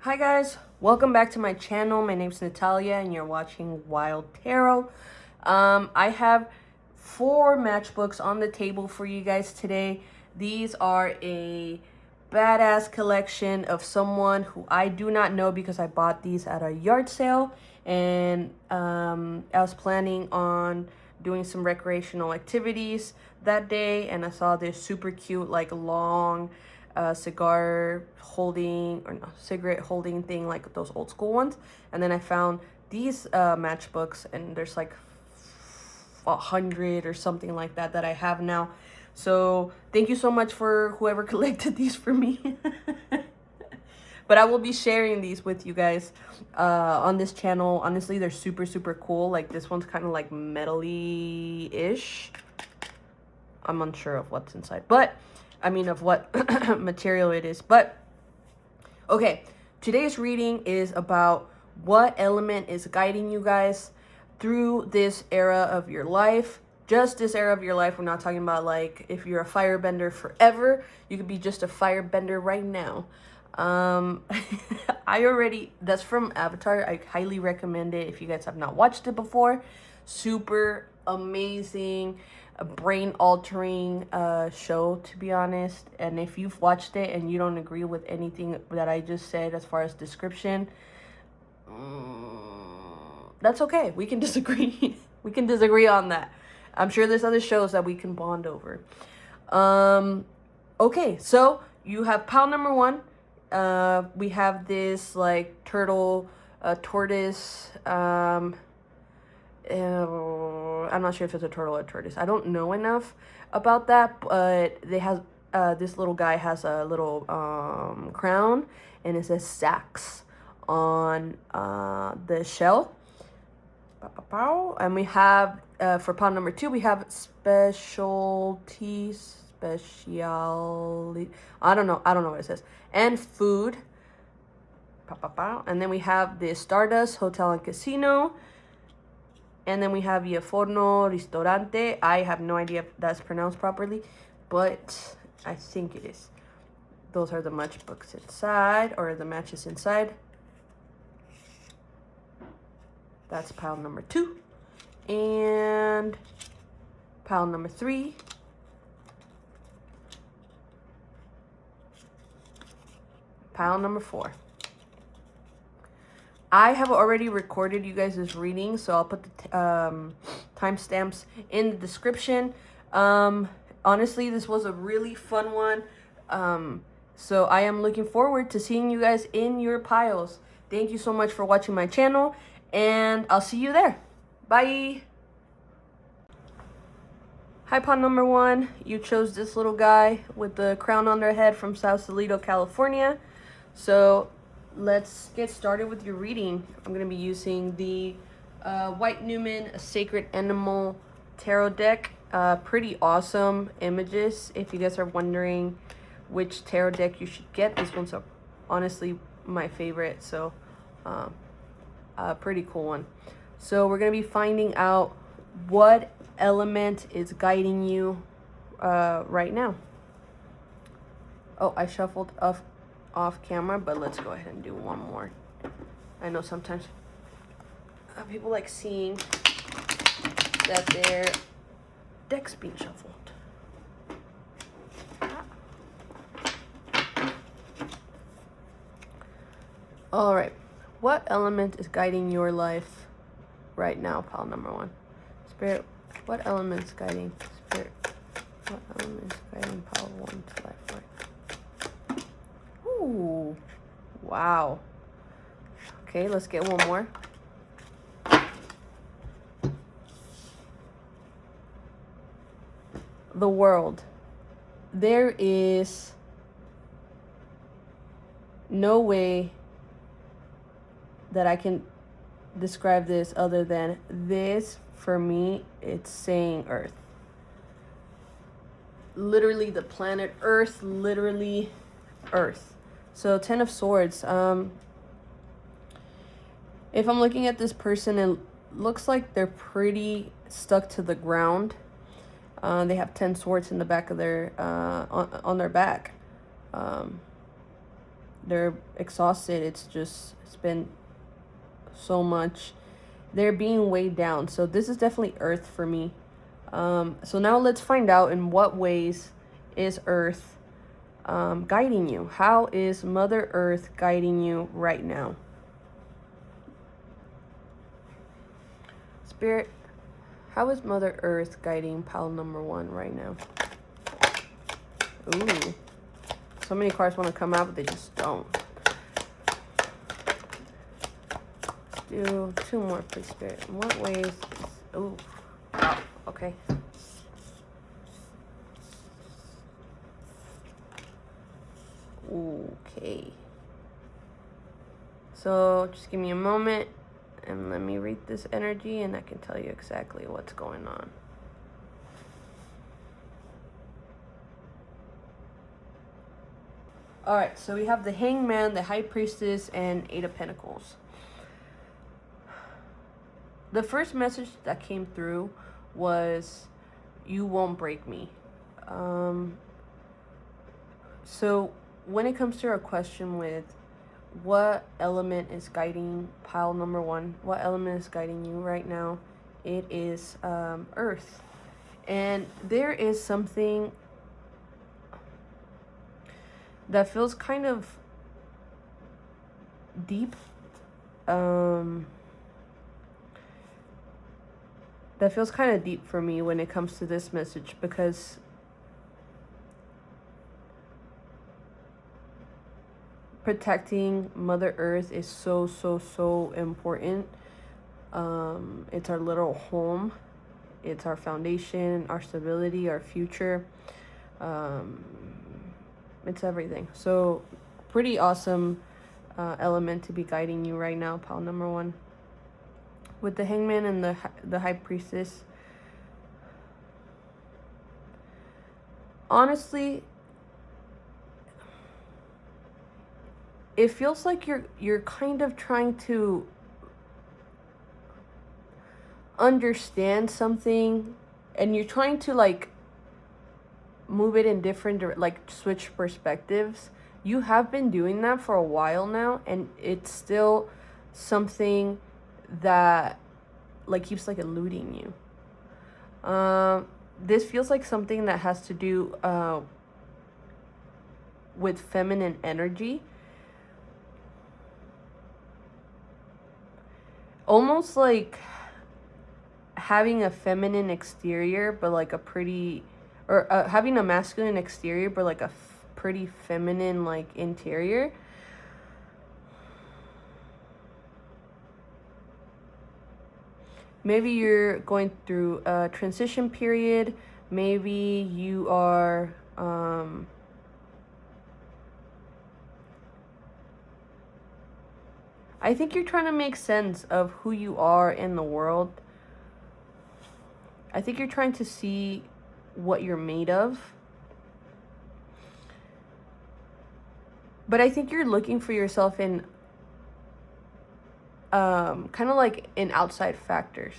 Hi guys, welcome back to my channel. My name's Natalia and you're watching Wild Tarot. I have 4 matchbooks on the table for you guys today. These are a badass collection of someone who I do not know because I bought these at a yard sale, and I was planning on doing some recreational activities that day, and I saw this super cute like long cigar holding or no cigarette holding thing, like those old school ones. And then I found these matchbooks, and there's like 100 or something like that I have now. So thank you so much for whoever collected these for me. But I will be sharing these with you guys on this channel. Honestly, they're super cool. Like this one's kind of like metally-ish. I'm unsure of what's inside, but I mean of what material it is. But okay, today's reading is about what element is guiding you guys through this era of your life. Just this era of your life. We're not talking about like if you're a firebender forever. You could be just a firebender right now. That's from Avatar. I highly recommend it if you guys have not watched it before. Super amazing, brain altering show, to be honest. And if you've watched it and you don't agree with anything that I just said as far as description, that's okay. We can disagree. We can disagree on that. I'm sure there's other shows that we can bond over. Okay, so you have pile number 1. We have this like turtle, tortoise. I'm not sure if it's a turtle or tortoise. I don't know enough about that, but they have this little guy has a little crown, and it says Sax on the shell. And we have for pile number 2, we have specialties. I don't know what it says. And food. And then we have the Stardust Hotel and Casino. And then we have Via Forno Ristorante. I have no idea if that's pronounced properly, but I think it is. Those are the matchbooks inside, or the matches inside. That's pile number 2. And pile number 3. Pile number 4. I have already recorded you guys' reading, so I'll put the timestamps in the description. Honestly, this was a really fun one. So I am looking forward to seeing you guys in your piles. Thank you so much for watching my channel, and I'll see you there. Bye. Hi, pile number 1. You chose this little guy with the crown on their head from Sausalito, California. So let's get started with your reading. I'm going to be using the White Newman Sacred Animal Tarot deck. Pretty awesome images. If you guys are wondering which tarot deck you should get, this one's honestly my favorite. So a pretty cool one. So we're going to be finding out what element is guiding you right now. Oh, I shuffled off camera, but let's go ahead and do one more. I know sometimes people like seeing that their deck's being shuffled. All right, what element is guiding your life right now, pile number 1? Spirit, what element is guiding Spirit? What element is guiding pile 1 to life right? Ooh, wow. Okay, let's get one more. The World. There is no way that I can describe this other than this. For me, it's saying Earth. Literally the planet Earth, literally Earth. So 10 of Swords. If I'm looking at this person, it looks like they're pretty stuck to the ground. They have 10 swords in the back of their on their back. They're exhausted. It's been so much. They're being weighed down. So this is definitely Earth for me. So now let's find out in what ways is Earth guiding you. How is Mother Earth guiding you right now? Spirit, how is Mother Earth guiding pile number 1 right now? Ooh. So many cards want to come out, but they just don't. Let's do 2 more, please, Spirit. In what ways is... Ooh. Wow. Okay. Okay. So just give me a moment and let me read this energy and I can tell you exactly what's going on. Alright, so we have the Hangman, the High Priestess, and 8 of Pentacles. The first message that came through was, you won't break me. So when it comes to our question with what element is guiding pile number 1, what element is guiding you right now, it is Earth. And there is something that feels kind of deep, that feels kind of deep for me when it comes to this message, because protecting Mother Earth is so important. It's our little home. It's our foundation, our stability, our future. It's everything. So pretty awesome element to be guiding you right now, pile number 1. With the Hangman and the High Priestess. Honestly, it feels like you're kind of trying to understand something and you're trying to like move it in different, like switch perspectives. You have been doing that for a while now, and it's still something that like keeps like eluding you. This feels like something that has to do with feminine energy. Almost like having a feminine exterior, but like a pretty, or having a masculine exterior, but like a pretty feminine like interior. Maybe you're going through a transition period. Maybe you are I think you're trying to make sense of who you are in the world. I think you're trying to see what you're made of. But I think you're looking for yourself in kind of like in outside factors.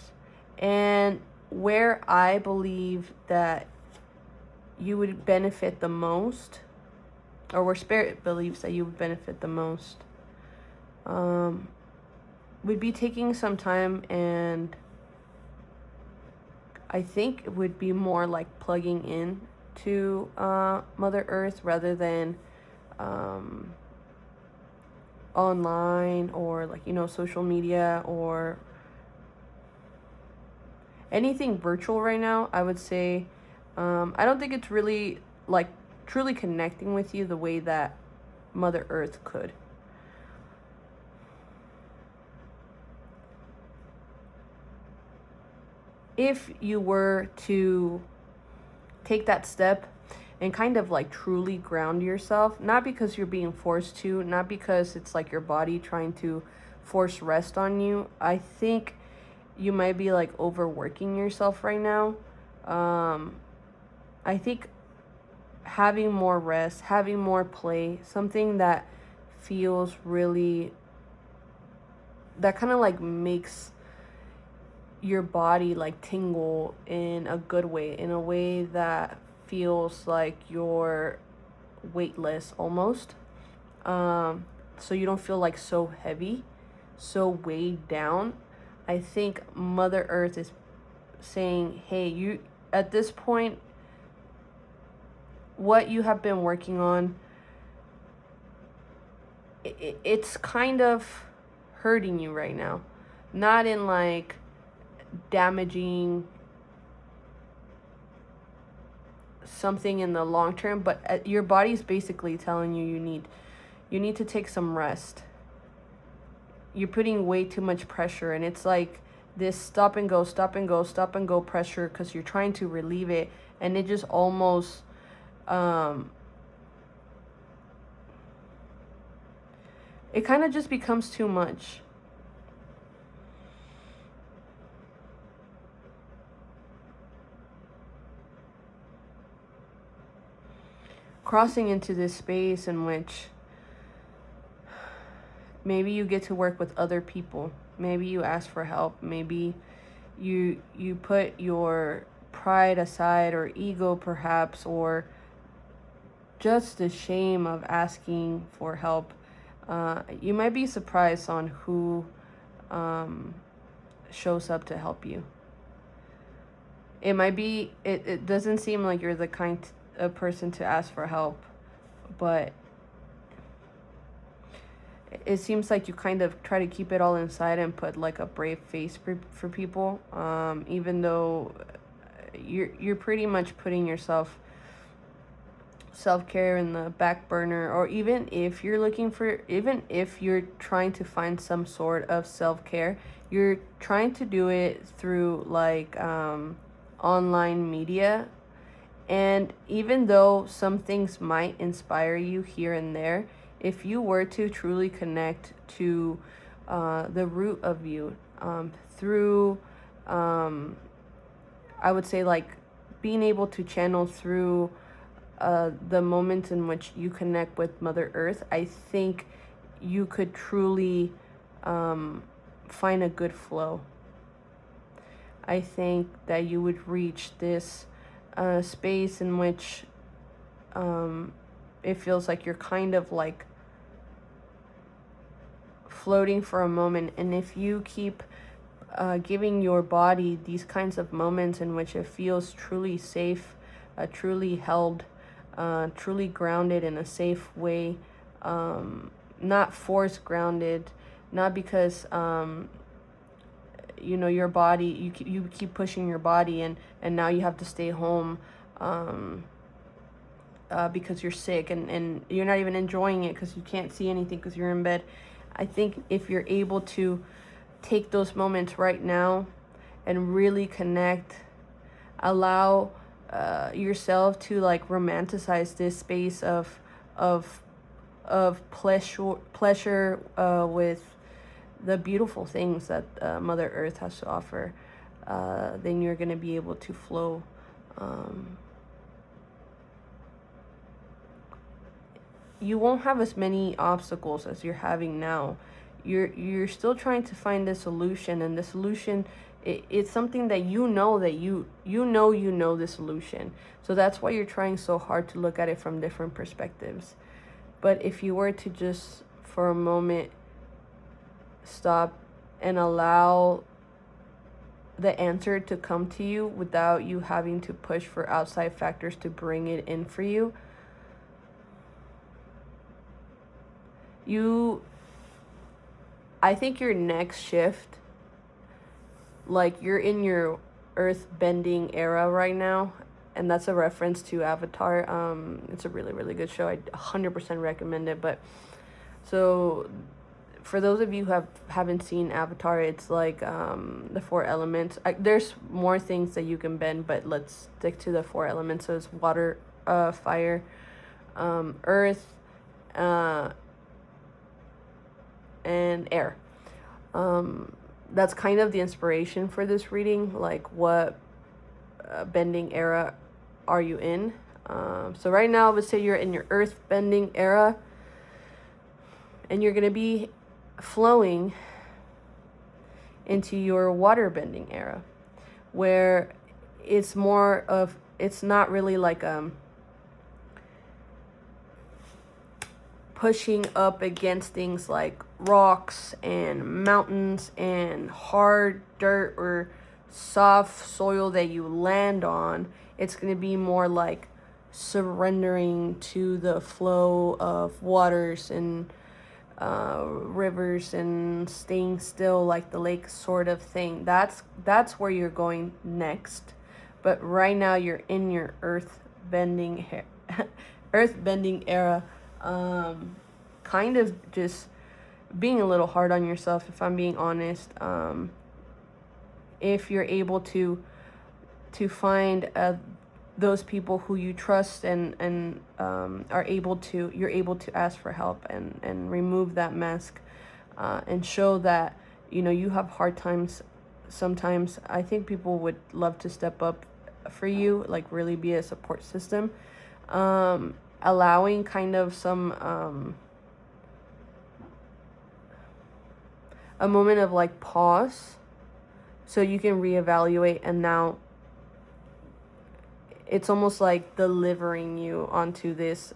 And where I believe that you would benefit the most, or where Spirit believes that you would benefit the most, would be taking some time, and I think it would be more like plugging in to Mother Earth rather than online or like, you know, social media or anything virtual right now. I would say I don't think it's really like truly connecting with you the way that Mother Earth could. If you were to take that step and kind of like truly ground yourself, not because you're being forced to, not because it's like your body trying to force rest on you, I think you might be like overworking yourself right now. I think having more rest, having more play, something that feels really, that kind of like makes your body like tingle in a good way, in a way that feels like you're weightless almost. so you don't feel like so heavy, so weighed down. I think Mother Earth is saying, hey, you, at this point, what you have been working on, it's kind of hurting you right now. Not in like damaging something in the long term, but your body's basically telling you you need to take some rest. You're putting way too much pressure, and it's like this stop and go, stop and go, stop and go pressure, because you're trying to relieve it, and it just almost it kind of just becomes too much. Crossing into this space in which maybe you get to work with other people. Maybe you ask for help. Maybe you put your pride aside, or ego perhaps, or just the shame of asking for help. You might be surprised on who shows up to help you. It might be, it doesn't seem like you're the kind of person to ask for help, but it seems like you kind of try to keep it all inside and put like a brave face for people, even though you're pretty much putting yourself self-care in the back burner. Or even if you're trying to find some sort of self-care, you're trying to do it through like online media. And even though some things might inspire you here and there, if you were to truly connect to the root of you, through I would say like being able to channel through the moments in which you connect with Mother Earth, I think you could truly find a good flow. I think that you would reach this space in which it feels like you're kind of like floating for a moment. And if you keep giving your body these kinds of moments in which it feels truly safe, truly held, truly grounded in a safe way, not force grounded, not because your body, you keep pushing your body, and now you have to stay home because you're sick, and you're not even enjoying it because you can't see anything because you're in bed. I think if you're able to take those moments right now and really connect, allow yourself to like romanticize this space of pleasure with the beautiful things that Mother Earth has to offer, then you're going to be able to flow. You won't have as many obstacles as you're having now. You're still trying to find the solution, and the solution, it's something that you know the solution. So that's why you're trying so hard to look at it from different perspectives. But if you were to just for a moment stop and allow the answer to come to you without you having to push for outside factors to bring it in for you, I think your next shift, like you're in your earth bending era right now, and that's a reference to Avatar. It's a really, really good show. I 100% recommend it. But so for those of you who haven't seen Avatar, it's like the four elements. There's more things that you can bend, but let's stick to the four elements. So it's water, fire, earth, and air. That's kind of the inspiration for this reading, like what bending era are you in. So right now I would say you're in your earth bending era, and you're going to be flowing into your water bending era, where it's not really like pushing up against things like rocks and mountains and hard dirt or soft soil that you land on. It's going to be more like surrendering to the flow of waters and rivers and staying still like the lake sort of thing. That's where you're going next. But right now you're in your earth bending era. Kind of just being a little hard on yourself, if I'm being honest. If you're able to find those people who you trust and you're able to ask for help and remove that mask, and show that you have hard times sometimes. I think people would love to step up for you, like really be a support system. Allowing kind of some a moment of like pause so you can reevaluate, and now it's almost like delivering you onto this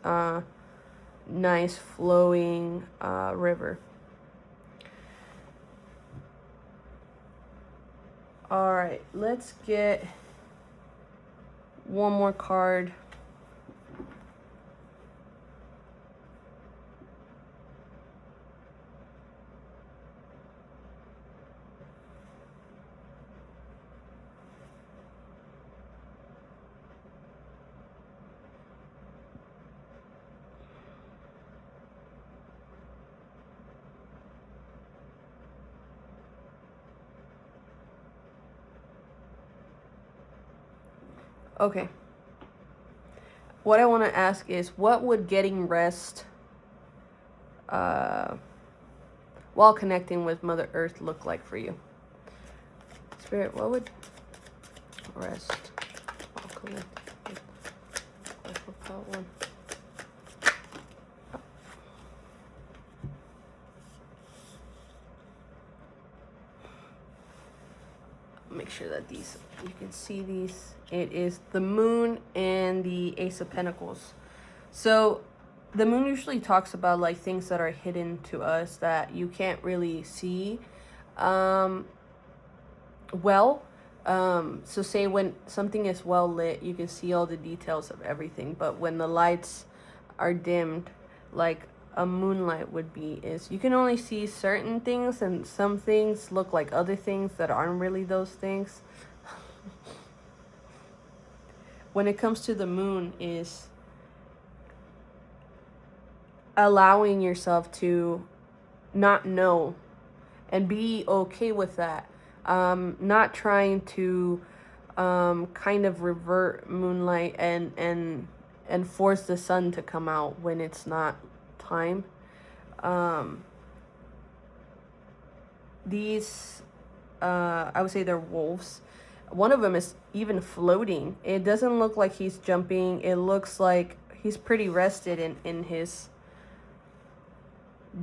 nice flowing river. All right, let's get one more card. Okay. What I want to ask is, what would getting rest while connecting with Mother Earth look like for you? Spirit, what would rest while connecting with part one? Make sure that you can see these. It is the Moon and the Ace of Pentacles. So the Moon usually talks about like things that are hidden to us that you can't really see so say when something is well lit, you can see all the details of everything, but when the lights are dimmed, like a moonlight would be, is you can only see certain things, and some things look like other things that aren't really those things. When it comes to the Moon, is allowing yourself to not know and be okay with that. Not trying to kind of revert moonlight and force the sun to come out when it's not time. These I would say they're wolves. One of them is even floating. It doesn't look like he's jumping. It looks like he's pretty rested in his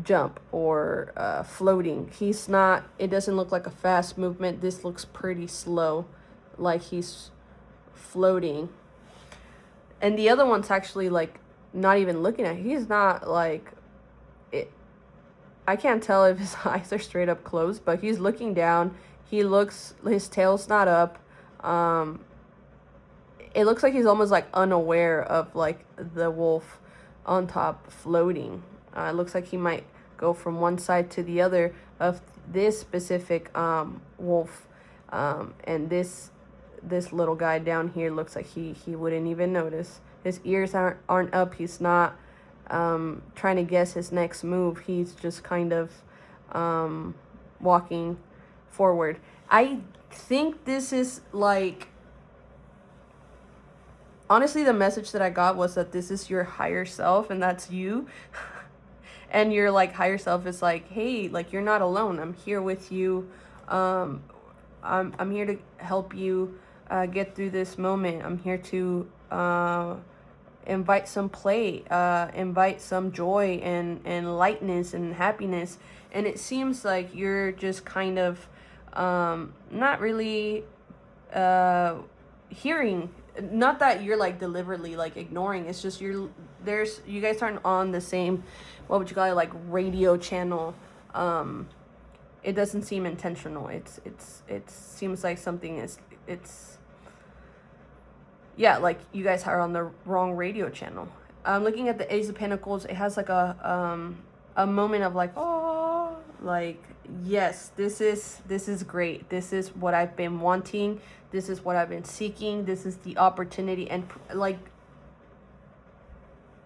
jump or floating. He's not, it doesn't look like a fast movement. This looks pretty slow, like he's floating. And the other one's actually like not even looking at, he's not like it. I can't tell if his eyes are straight up closed, but he's looking down. He looks, his tail's not up. It looks like he's almost like unaware of like the wolf on top floating. It looks like he might go from one side to the other of this specific wolf. And this little guy down here looks like he wouldn't even notice. His ears aren't up. He's not trying to guess his next move. He's just kind of walking forward. I think this is like, honestly, the message that I got was that this is your higher self, and that's you. And your like higher self is like, hey, like you're not alone. I'm here with you. I'm here to help you get through this moment. I'm here to invite some play, invite some joy and lightness and happiness. And it seems like you're just kind of not really hearing. Not that you're like deliberately like ignoring. It's just you're you guys aren't on the same, what would you call it, like radio channel. It doesn't seem intentional. It seems like something it's yeah, like you guys are on the wrong radio channel. Looking at the Ace of Pentacles, it has like a moment of like, oh, like, yes, this is great. This is what I've been wanting. This is what I've been seeking. This is the opportunity. And like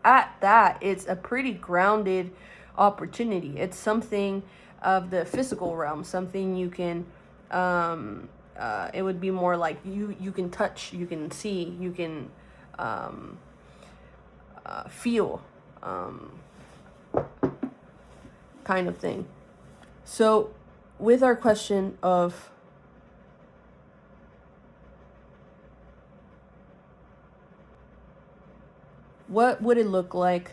at that, it's a pretty grounded opportunity. It's something of the physical realm, something you can, it would be more like you can touch, you can see, you can feel, kind of thing. So with our question of what would it look like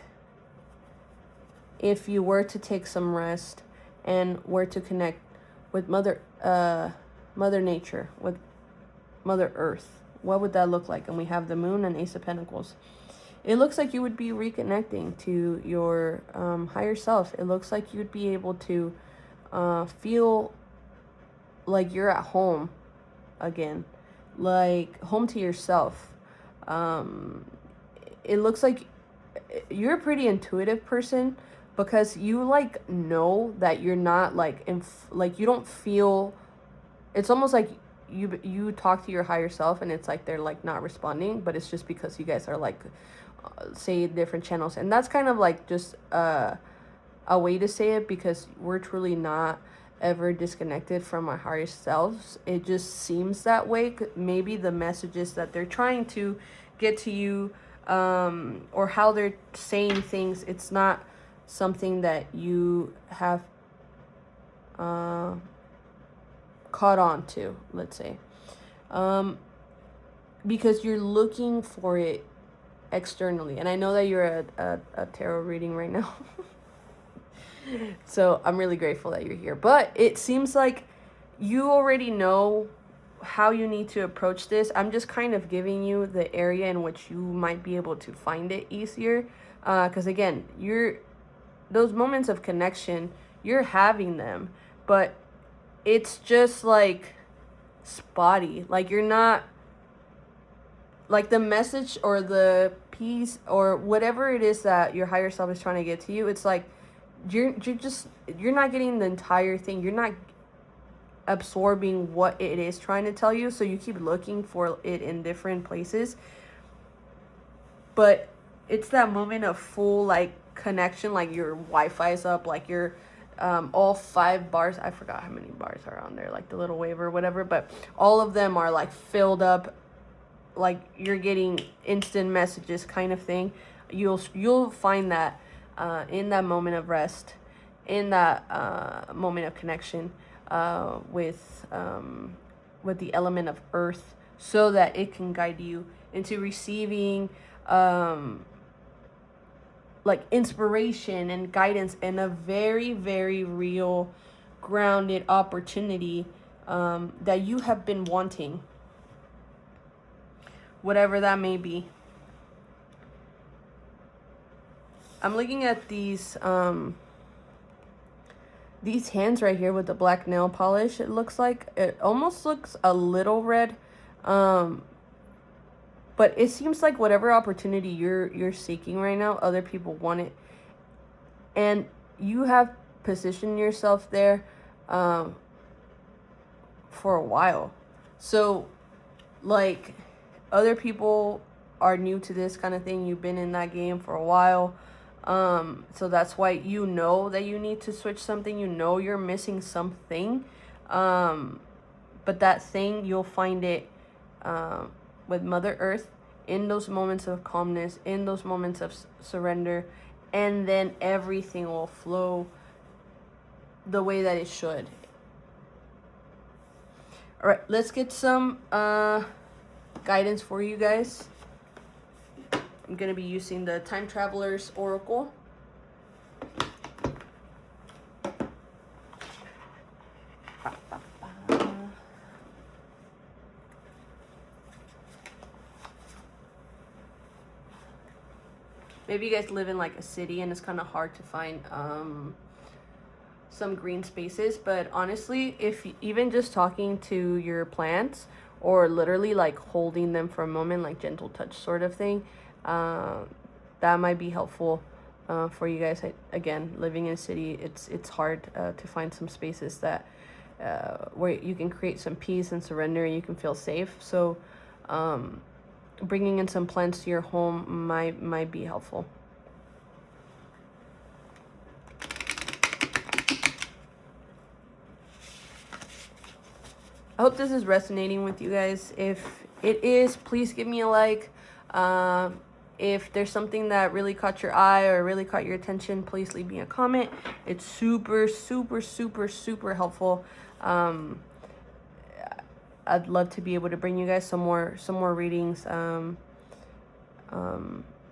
if you were to take some rest and were to connect with Mother Nature, with Mother Earth? What would that look like? And we have the Moon and Ace of Pentacles. It looks like you would be reconnecting to your higher self. It looks like you would be able to feel like you're at home again, like home to yourself. It looks like you're a pretty intuitive person, because you like know that you're not like like you don't feel, it's almost like you talk to your higher self and it's like they're like not responding, but it's just because you guys are like say different channels. And that's kind of like just a way to say it, because we're truly not ever disconnected from our higher selves. It just seems that way. Maybe the messages that they're trying to get to you, or how they're saying things, it's not something that you have caught on to, let's say, because you're looking for it externally. And I know that you're a tarot reading right now. So I'm really grateful that you're here. But it seems like you already know how you need to approach this. I'm just kind of giving you the area in which you might be able to find it easier. Because again, those moments of connection, you're having them, but it's just like spotty. Like you're not, like the message or the piece or whatever it is that your higher self is trying to get to you, it's like you're not getting the entire thing. You're not absorbing what it is trying to tell you, so you keep looking for it in different places. But it's that moment of full like connection, like your Wi-Fi is up, like your all 5 bars, I forgot how many bars are on there, like the little wave or whatever, but all of them are like filled up, like you're getting instant messages kind of thing. You'll find that in that moment of rest, in that moment of connection with the element of earth, so that it can guide you into receiving like inspiration and guidance and a very, very real grounded opportunity that you have been wanting, whatever that may be. I'm looking at these hands right here with the black nail polish. It looks like, it almost looks a little red, but it seems like whatever opportunity you're seeking right now, other people want it, and you have positioned yourself there for a while. So like other people are new to this kind of thing. You've been in that game for a while. So that's why you know that you need to switch something. You know you're missing something. But that thing, you'll find it with Mother Earth in those moments of calmness, in those moments of surrender, and then everything will flow the way that it should. All right, let's get some guidance for you guys. I'm going to be using the Time Traveler's Oracle. maybe you guys live in like a city and it's kind of hard to find some green spaces. But honestly, if even just talking to your plants or literally like holding them for a moment, like gentle touch sort of thing, that might be helpful for you guys. Again, living in a city, it's hard to find some spaces that where you can create some peace and surrender and you can feel safe. So bringing in some plants to your home might be helpful. I hope this is resonating with you guys. If it is, please give me a like. If there's something that really caught your eye or really caught your attention, please leave me a comment. It's super, super, super, super helpful. I'd love to be able to bring you guys some more readings, and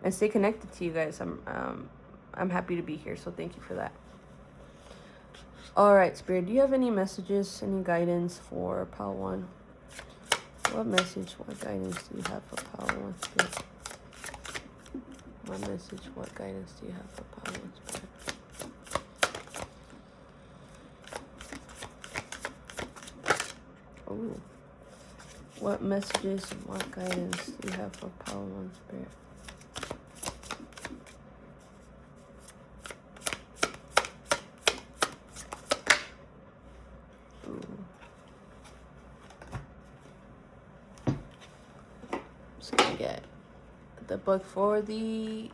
stay connected to you guys. I'm happy to be here, so thank you for that. All right, Spirit, do you have any messages, any guidance for Pile 1? What message, what guidance do you have for Pile 1, Spirit? What message, what guidance do you have for Pile 1, Spirit? Ooh. What messages, what guidance do you have for Pile 1, Spirit? Just gonna get the book for the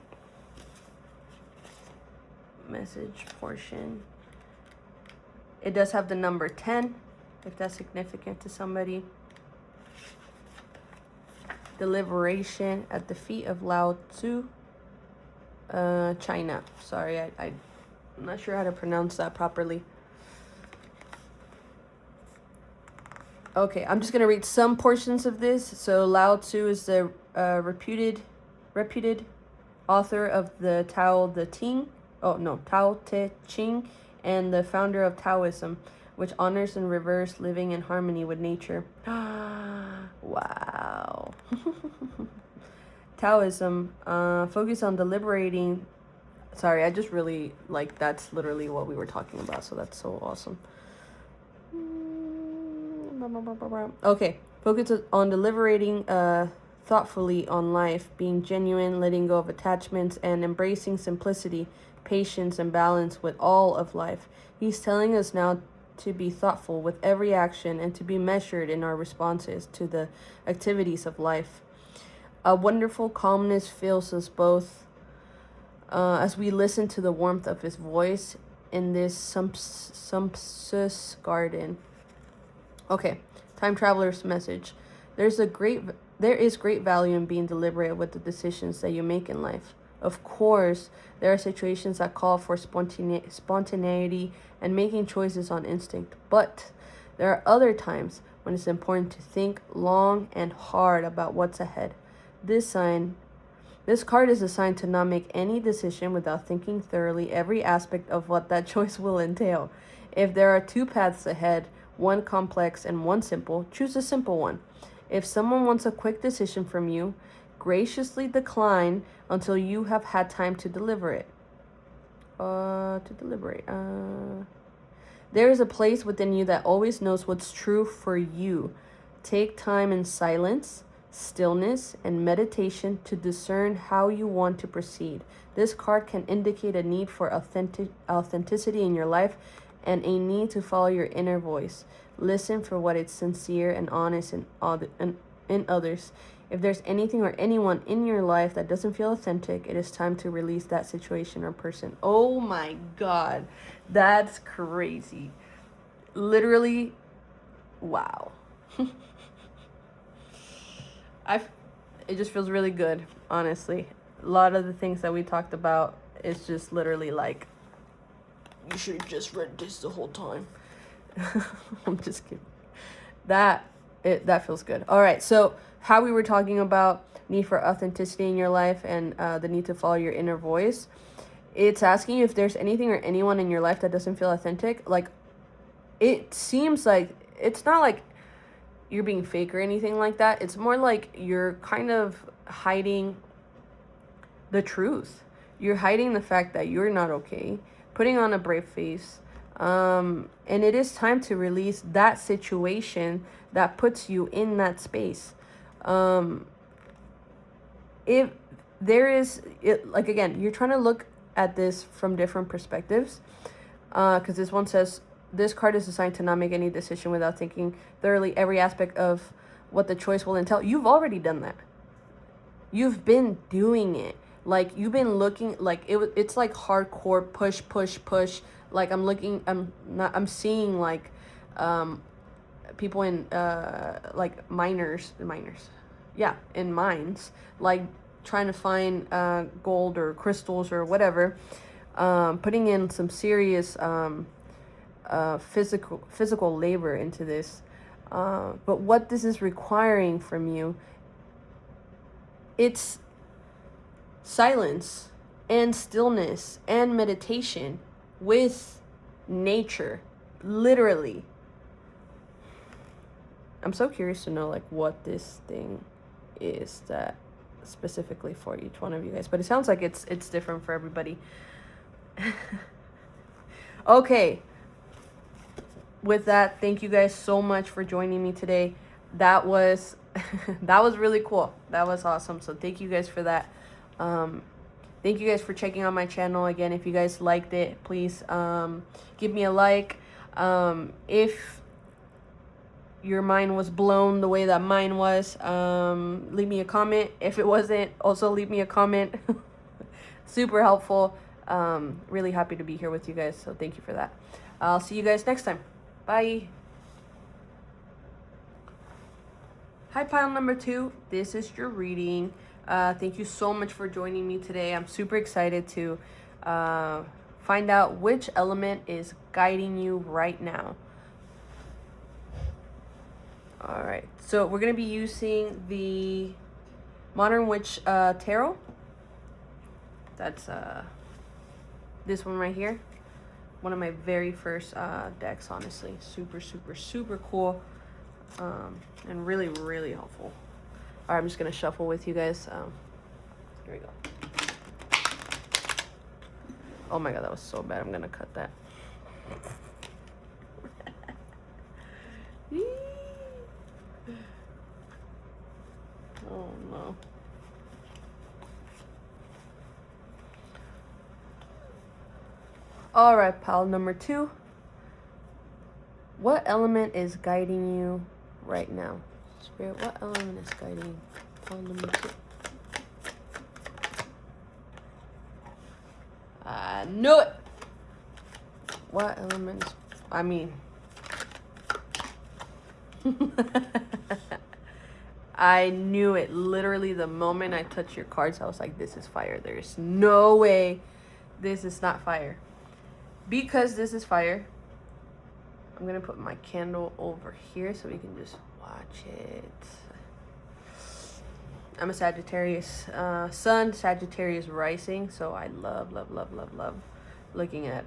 message portion. It does have the number 10, if that's significant to somebody. The liberation at the feet of Lao Tzu, China. Sorry, I'm not sure how to pronounce that properly. Okay, I'm just going to read some portions of this. So Lao Tzu is the reputed author of the Tao Te Ching, and the founder of Taoism, which honors and reveres living in harmony with nature. Wow. Taoism focus on deliberating. Sorry, I just really like, that's literally what we were talking about, so that's so awesome. Okay, focus on deliberating thoughtfully on life, being genuine, letting go of attachments, and embracing simplicity, patience, and balance with all of life. He's telling us now to be thoughtful with every action and to be measured in our responses to the activities of life. A wonderful calmness fills us both as we listen to the warmth of his voice in this sumptuous garden. Okay, time traveler's message. There is great value in being deliberate with the decisions that you make in life. Of course, there are situations that call for spontaneity and making choices on instinct, but there are other times when it's important to think long and hard about what's ahead. This card is assigned to not make any decision without thinking thoroughly every aspect of what that choice will entail. If there are two paths ahead, one complex and one simple, choose a simple one. If someone wants a quick decision from you, graciously decline until you have had time to deliberate. There is a place within you that always knows what's true for you. Take time in silence, stillness, and meditation to discern how you want to proceed. This card can indicate a need for authenticity in your life and a need to follow your inner voice. Listen for what is sincere and honest in others. If there's anything or anyone in your life that doesn't feel authentic, it is time to release that situation or person. Oh my God, that's crazy. Literally, wow. It just feels really good, honestly. A lot of the things that we talked about is just literally like, you should have just read this the whole time. I'm just kidding. That feels good. All right, so how we were talking about need for authenticity in your life and the need to follow your inner voice. It's asking you if there's anything or anyone in your life that doesn't feel authentic. Like, it seems like it's not like you're being fake or anything like that. It's more like you're kind of hiding the truth. You're hiding the fact that you're not okay, putting on a brave face. And it is time to release that situation that puts you in that space. If there is, like, again, you're trying to look at this from different perspectives. Because this one says, this card is assigned to not make any decision without thinking thoroughly every aspect of what the choice will entail. You've already done that. You've been doing it. Like, you've been looking, like, it's like hardcore push, push, push. Like, I'm seeing, like, people in, like, miners. Yeah, in mines. Like, trying to find, gold or crystals or whatever. Putting in some serious, physical labor into this. But what this is requiring from you, it's silence and stillness and meditation with nature, literally. I'm so curious to know, like, what this thing is that specifically for each one of you guys, but it sounds like it's different for everybody. Okay, with that, thank you guys so much for joining me today. That was that was really cool. That was awesome. So thank you guys for that. Thank you guys for checking out my channel. Again, if you guys liked it, please give me a like. If your mind was blown the way that mine was, leave me a comment. If it wasn't, also leave me a comment. Super helpful. Really happy to be here with you guys, so thank you for that. I'll see you guys next time. Bye. Hi, pile number 2. This is your reading. Thank you so much for joining me today. I'm super excited to find out which element is guiding you right now. All right, so we're going to be using the Modern Witch Tarot. That's this one right here. One of my very first decks, honestly. Super, super, super cool. And really, really helpful. All right, I'm just going to shuffle with you guys. Here we go. Oh my God, that was so bad. I'm going to cut that. Oh no. All right, pile number 2. What element is guiding you right now? Spirit, what element is guiding pile number 2? I knew it. What element is, I mean, I knew it. Literally the moment I touched your cards, I was like, this is fire. There's no way this is not fire. Because this is fire, I'm going to put my candle over here so we can just watch it. I'm a Sagittarius sun, Sagittarius rising, so I love looking at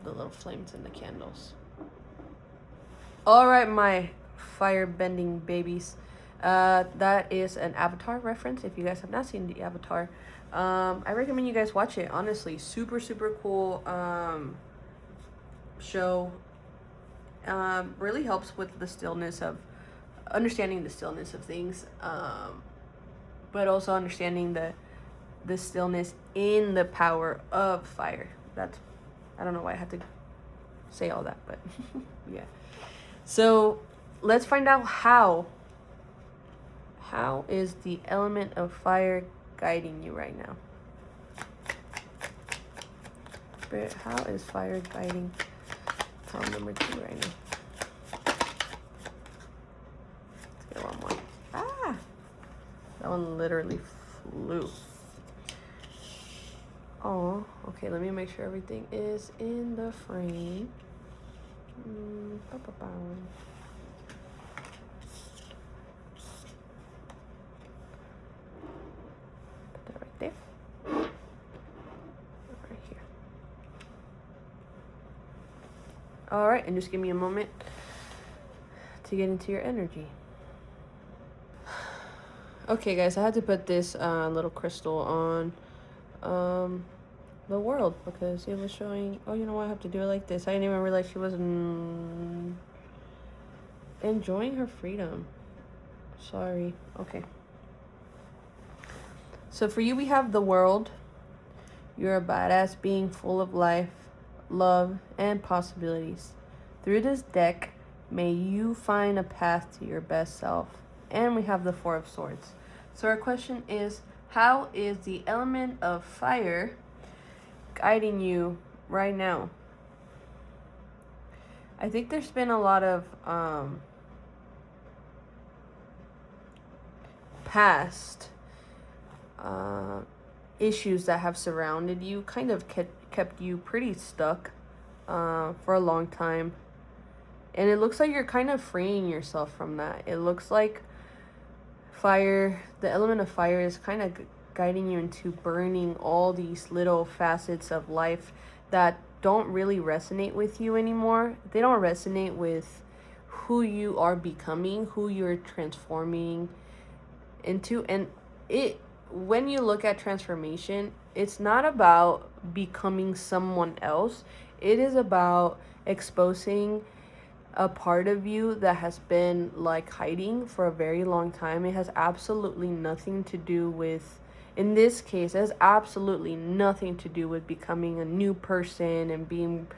the little flames in the candles. All right, my fire bending babies. That is an Avatar reference. If you guys have not seen the Avatar, I recommend you guys watch it. Honestly, super, super cool show. Really helps with the stillness of understanding the stillness of things, but also understanding the stillness in the power of fire. That's, I don't know why I had to say all that, but yeah. So let's find out how is the element of fire guiding you right now. Spirit, how is fire guiding pile number 2 right now? Let's get one more. Ah, that one literally flew. Oh, okay, let me make sure everything is in the frame. Put that right there. Right here. All right, and just give me a moment to get into your energy. Okay, guys, I had to put this little crystal on the world because it was showing. Oh, you know what? I have to do it like this. I didn't even realize she was enjoying her freedom. Sorry. Okay. So for you, we have the world. You're a badass being full of life, love, and possibilities. Through this deck, may you find a path to your best self. And we have the Four of Swords. So our question is, how is the element of fire guiding you right now? I think there's been a lot of past issues that have surrounded you, kind of kept you pretty stuck for a long time. And it looks like you're kind of freeing yourself from that. It looks like fire, the element of fire is kind of guiding you into burning all these little facets of life that don't really resonate with you anymore. They don't resonate with who you are becoming, who you're transforming into. And when you look at transformation, it's not about becoming someone else. It is about exposing a part of you that has been like hiding for a very long time. It has absolutely nothing to do with, in this case, it has absolutely nothing to do with becoming a new person and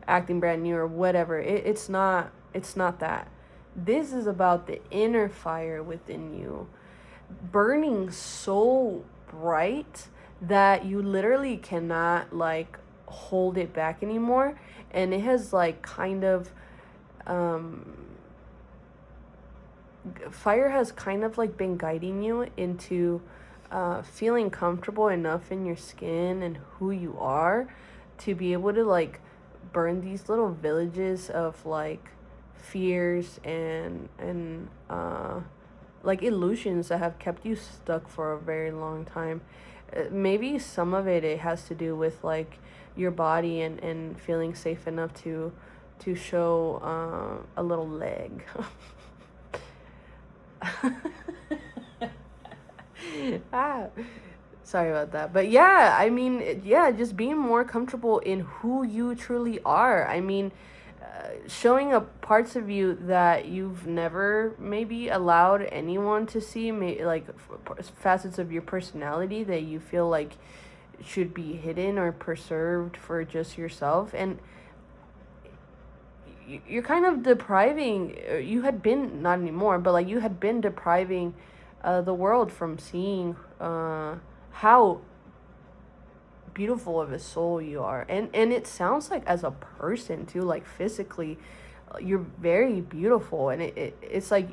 acting brand new or whatever. It's not that. This is about the inner fire within you burning so bright that you literally cannot like hold it back anymore. And it has like kind of fire has kind of like been guiding you into feeling comfortable enough in your skin and who you are to be able to like burn these little villages of like fears and like illusions that have kept you stuck for a very long time. Maybe some of it has to do with like your body and feeling safe enough to show a little leg. Sorry about that. But yeah, I mean, yeah, just being more comfortable in who you truly are. I mean, showing up parts of you that you've never maybe allowed anyone to see, like facets of your personality that you feel like should be hidden or preserved for just yourself. And you're kind of depriving, you had been, not anymore, but like you had been depriving the world from seeing how beautiful of a soul you are. And it sounds like as a person too, like physically, you're very beautiful. And it's like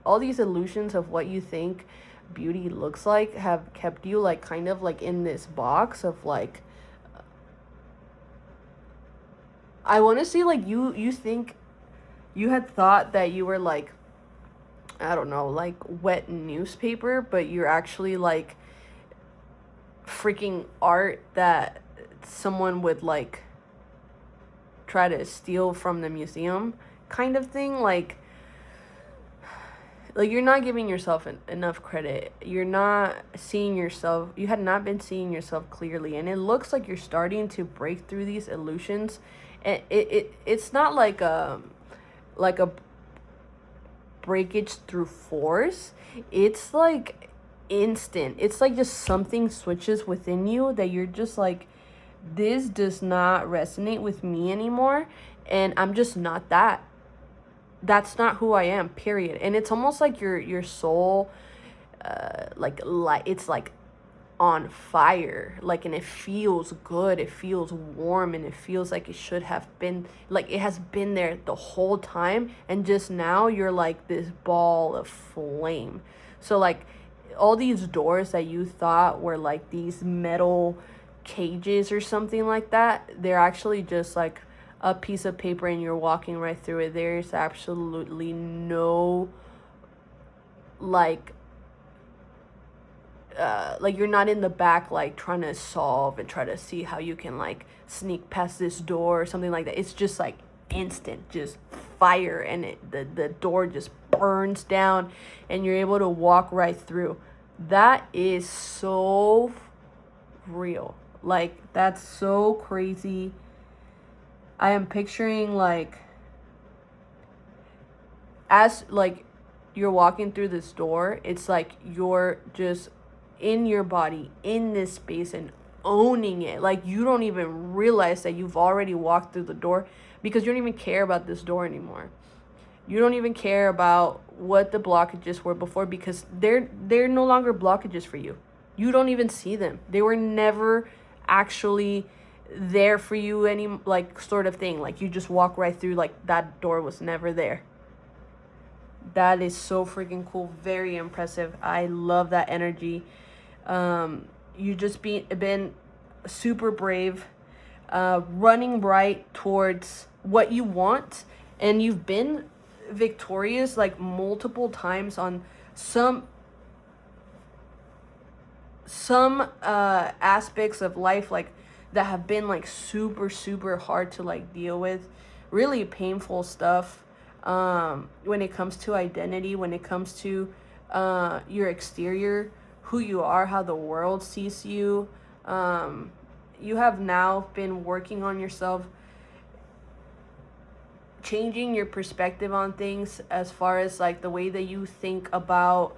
all these illusions of what you think beauty looks like have kept you like kind of like in this box of like, I want to say like you think you had thought that you were like, I don't know, like wet newspaper, but you're actually like freaking art that someone would like try to steal from the museum kind of thing. Like you're not giving yourself enough credit. You're not seeing yourself, you had not been seeing yourself clearly, and it looks like you're starting to break through these illusions. And it's not like a breakage through force. It's like instant. It's like just something switches within you that you're just like, this does not resonate with me anymore, and I'm just not that. That's not who I am, period. And it's almost like your soul like it's like on fire, like, and it feels good, it feels warm, and it feels like it should have been, like it has been there the whole time, and just now you're like this ball of flame. So like all these doors that you thought were like these metal cages or something like that, they're actually just like a piece of paper, and you're walking right through it. There's absolutely no like you're not in the back like trying to solve and try to see how you can like sneak past this door or something like that. It's just like instant, just fire, and the door just burns down and you're able to walk right through. That is so real. Like, that's so crazy. I am picturing, like, as like you're walking through this door, it's like you're just in your body, in this space, and owning it. Like, you don't even realize that you've already walked through the door, because you don't even care about this door anymore. You don't even care about what the blockages were before, because they're no longer blockages for you. You don't even see them. They were never actually there for you, any like sort of thing. Like, you just walk right through, like that door was never there. That is so freaking cool. Very impressive. I love that energy. You just been super brave, running right towards what you want, and you've been victorious like multiple times on some aspects of life, like that have been like super hard to like deal with, really painful stuff. When it comes to identity, when it comes to your exterior, who you are, how the world sees you. You have now been working on yourself, changing your perspective on things, as far as like the way that you think about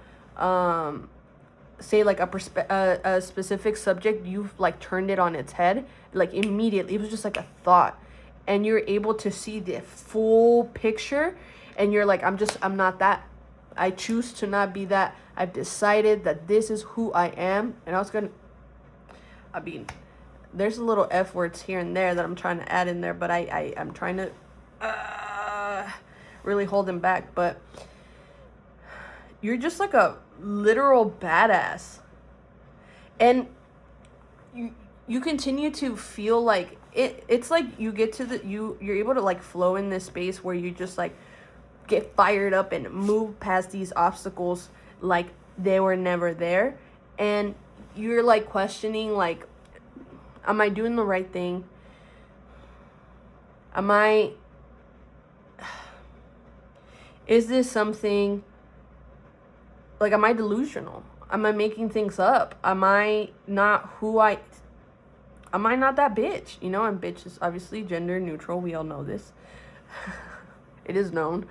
say like a specific subject. You've like turned it on its head, like immediately. It was just like a thought, and you're able to see the full picture, and you're like, I'm not that. I choose to not be that. I've decided that this is who I am. And I mean, there's a little F words here and there that I'm trying to add in there, but I'm trying to really hold them back. But you're just like a literal badass. And you continue to feel like it's like you get to you're able to like flow in this space where you just like get fired up and move past these obstacles like they were never there. And you're like questioning, like, am I doing the right thing? Is this something, like, am I delusional? Am I making things up? Am I not that bitch? You know, and bitch is obviously gender neutral. We all know this. It is known.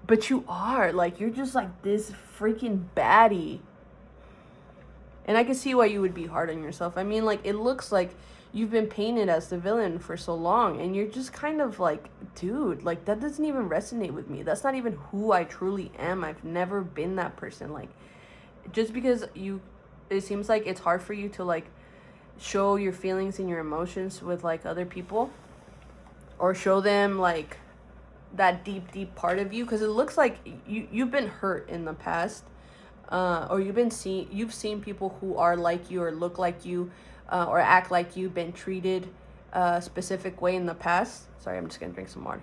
But you are, like, you're just like this freaking baddie. And I can see why you would be hard on yourself. I mean, like, it looks like you've been painted as the villain for so long, and you're just kind of like, dude, like, that doesn't even resonate with me. That's not even who I truly am. I've never been that person. Like, just because it seems like it's hard for you to like show your feelings and your emotions with like other people, or show them like that deep part of you, because it looks like you've been hurt in the past, or you've seen people who are like you or look like you, or act like you, been treated a specific way in the past. Sorry, I'm just gonna drink some water.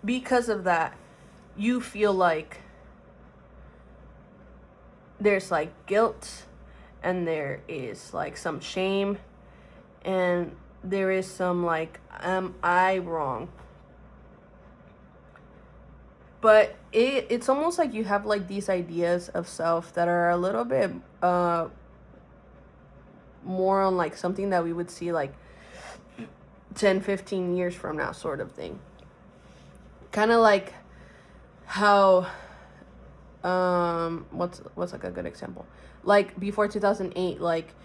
Because of that, you feel like there's like guilt, and there is like some shame, and there is some like, am I wrong? But it's almost like you have like these ideas of self that are a little bit more on like something that we would see like 10-15 years from now, sort of thing. Kind of like how what's like a good example, like before 2008, like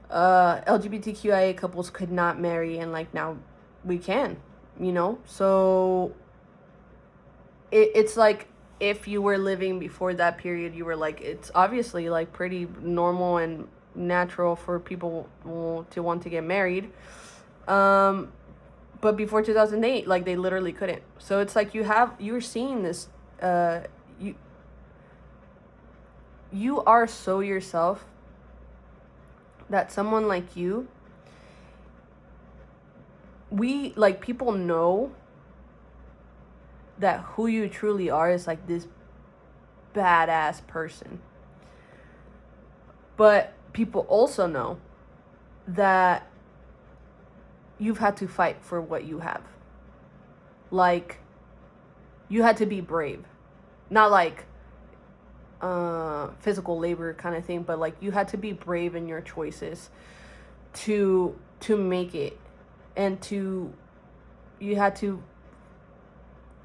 LGBTQIA couples could not marry, and like now we can, you know. So it's like, if you were living before that period, you were like, it's obviously like pretty normal and natural for people to want to get married. But before 2008, like, they literally couldn't. So it's like you're seeing this, you are so yourself that someone like you, people know that who you truly are is like this badass person. But people also know that you've had to fight for what you have. Like, you had to be brave. Not like physical labor kind of thing, but like you had to be brave in your choices to make it, and you had to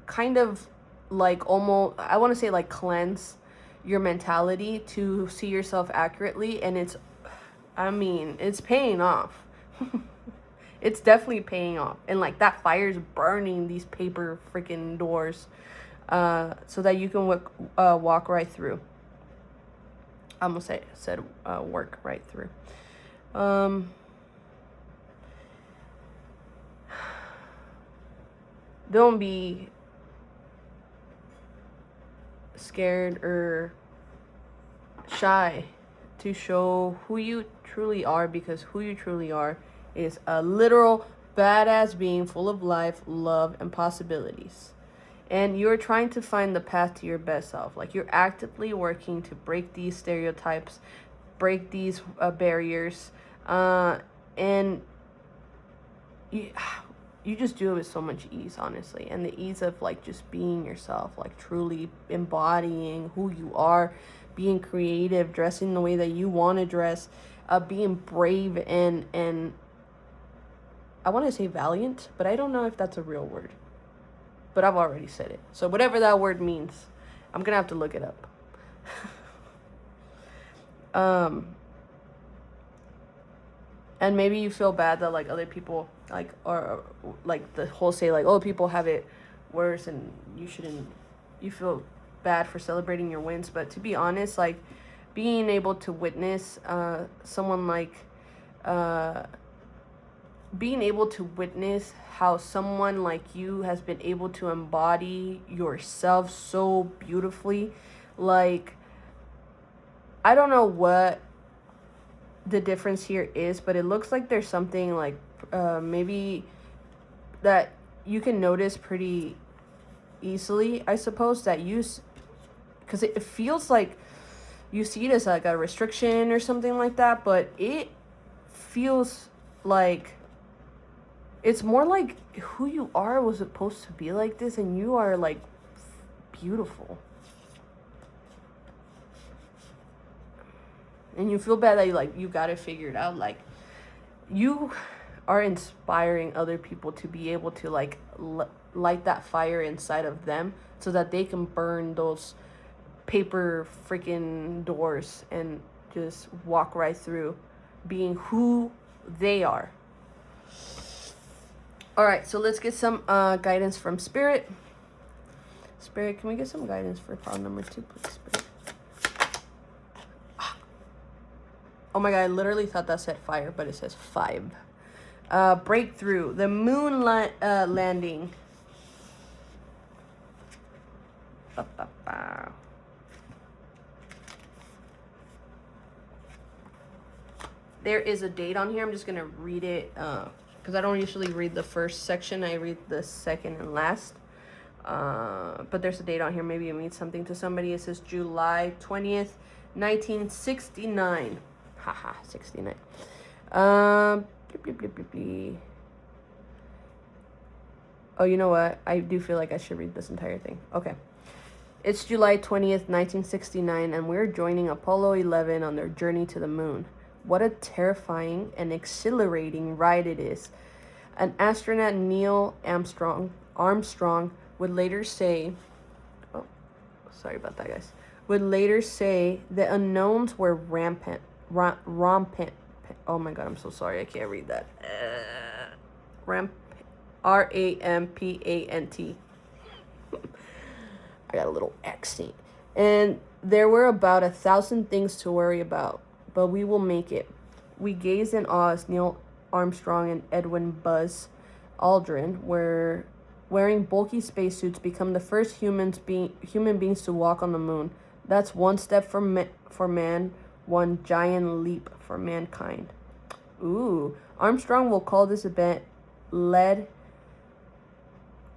kind of like almost, I want to say like cleanse your mentality to see yourself accurately, and it's paying off. It's definitely paying off, and like that fire's burning these paper freaking doors, so that you can walk right through. I almost said work right through. Don't be scared or shy to show who you truly are, because who you truly are is a literal badass being full of life, love, and possibilities. And you're trying to find the path to your best self. Like, you're actively working to break these stereotypes, break these barriers, and you just do it with so much ease, honestly. And the ease of like just being yourself, like truly embodying who you are, being creative, dressing the way that you want to dress, being brave and I want to say valiant, but I don't know if that's a real word. But I've already said it. So whatever that word means, I'm going to have to look it up. And maybe you feel bad that like other people like, or like the whole say like, oh, people have it worse and you shouldn't, you feel bad for celebrating your wins. But to be honest, like being able to witness someone like, being able to witness how someone like you has been able to embody yourself so beautifully. Like, I don't know what the difference here is, but it looks like there's something like maybe that you can notice pretty easily, I suppose, that you, because it feels like you see it as like a restriction or something like that, but it feels like it's more like who you are was supposed to be like this, and you are like beautiful. And you feel bad that you got it figured out. Like, you are inspiring other people to be able to like light that fire inside of them so that they can burn those paper freaking doors and just walk right through being who they are. All right, so let's get some guidance from Spirit. Spirit, can we get some guidance for pile number 2, please, Spirit? Oh my God, I literally thought that said fire, but it says 5. Breakthrough, the moon landing. There is a date on here. I'm just going to read it because I don't usually read the first section. I read the second and last. But there's a date on here. Maybe it means something to somebody. It says July 20th, 1969. Haha, 69. Oh, you know what? I do feel like I should read this entire thing. Okay. It's July 20th, 1969, and we're joining Apollo 11 on their journey to the moon. What a terrifying and exhilarating ride it is. An astronaut, Neil Armstrong, would later say, oh, sorry about that, guys, would later say the unknowns were rampant. Oh my God, I'm so sorry, I can't read that. Rampant. R-A-M-P-A-N-T. I got a little accent. And there were about 1,000 things to worry about, but we will make it. We gazed in awe as Neil Armstrong and Edwin Buzz Aldrin were wearing bulky spacesuits become the first human beings to walk on the moon. That's one step for man, one giant leap for mankind. Ooh. Armstrong will call this event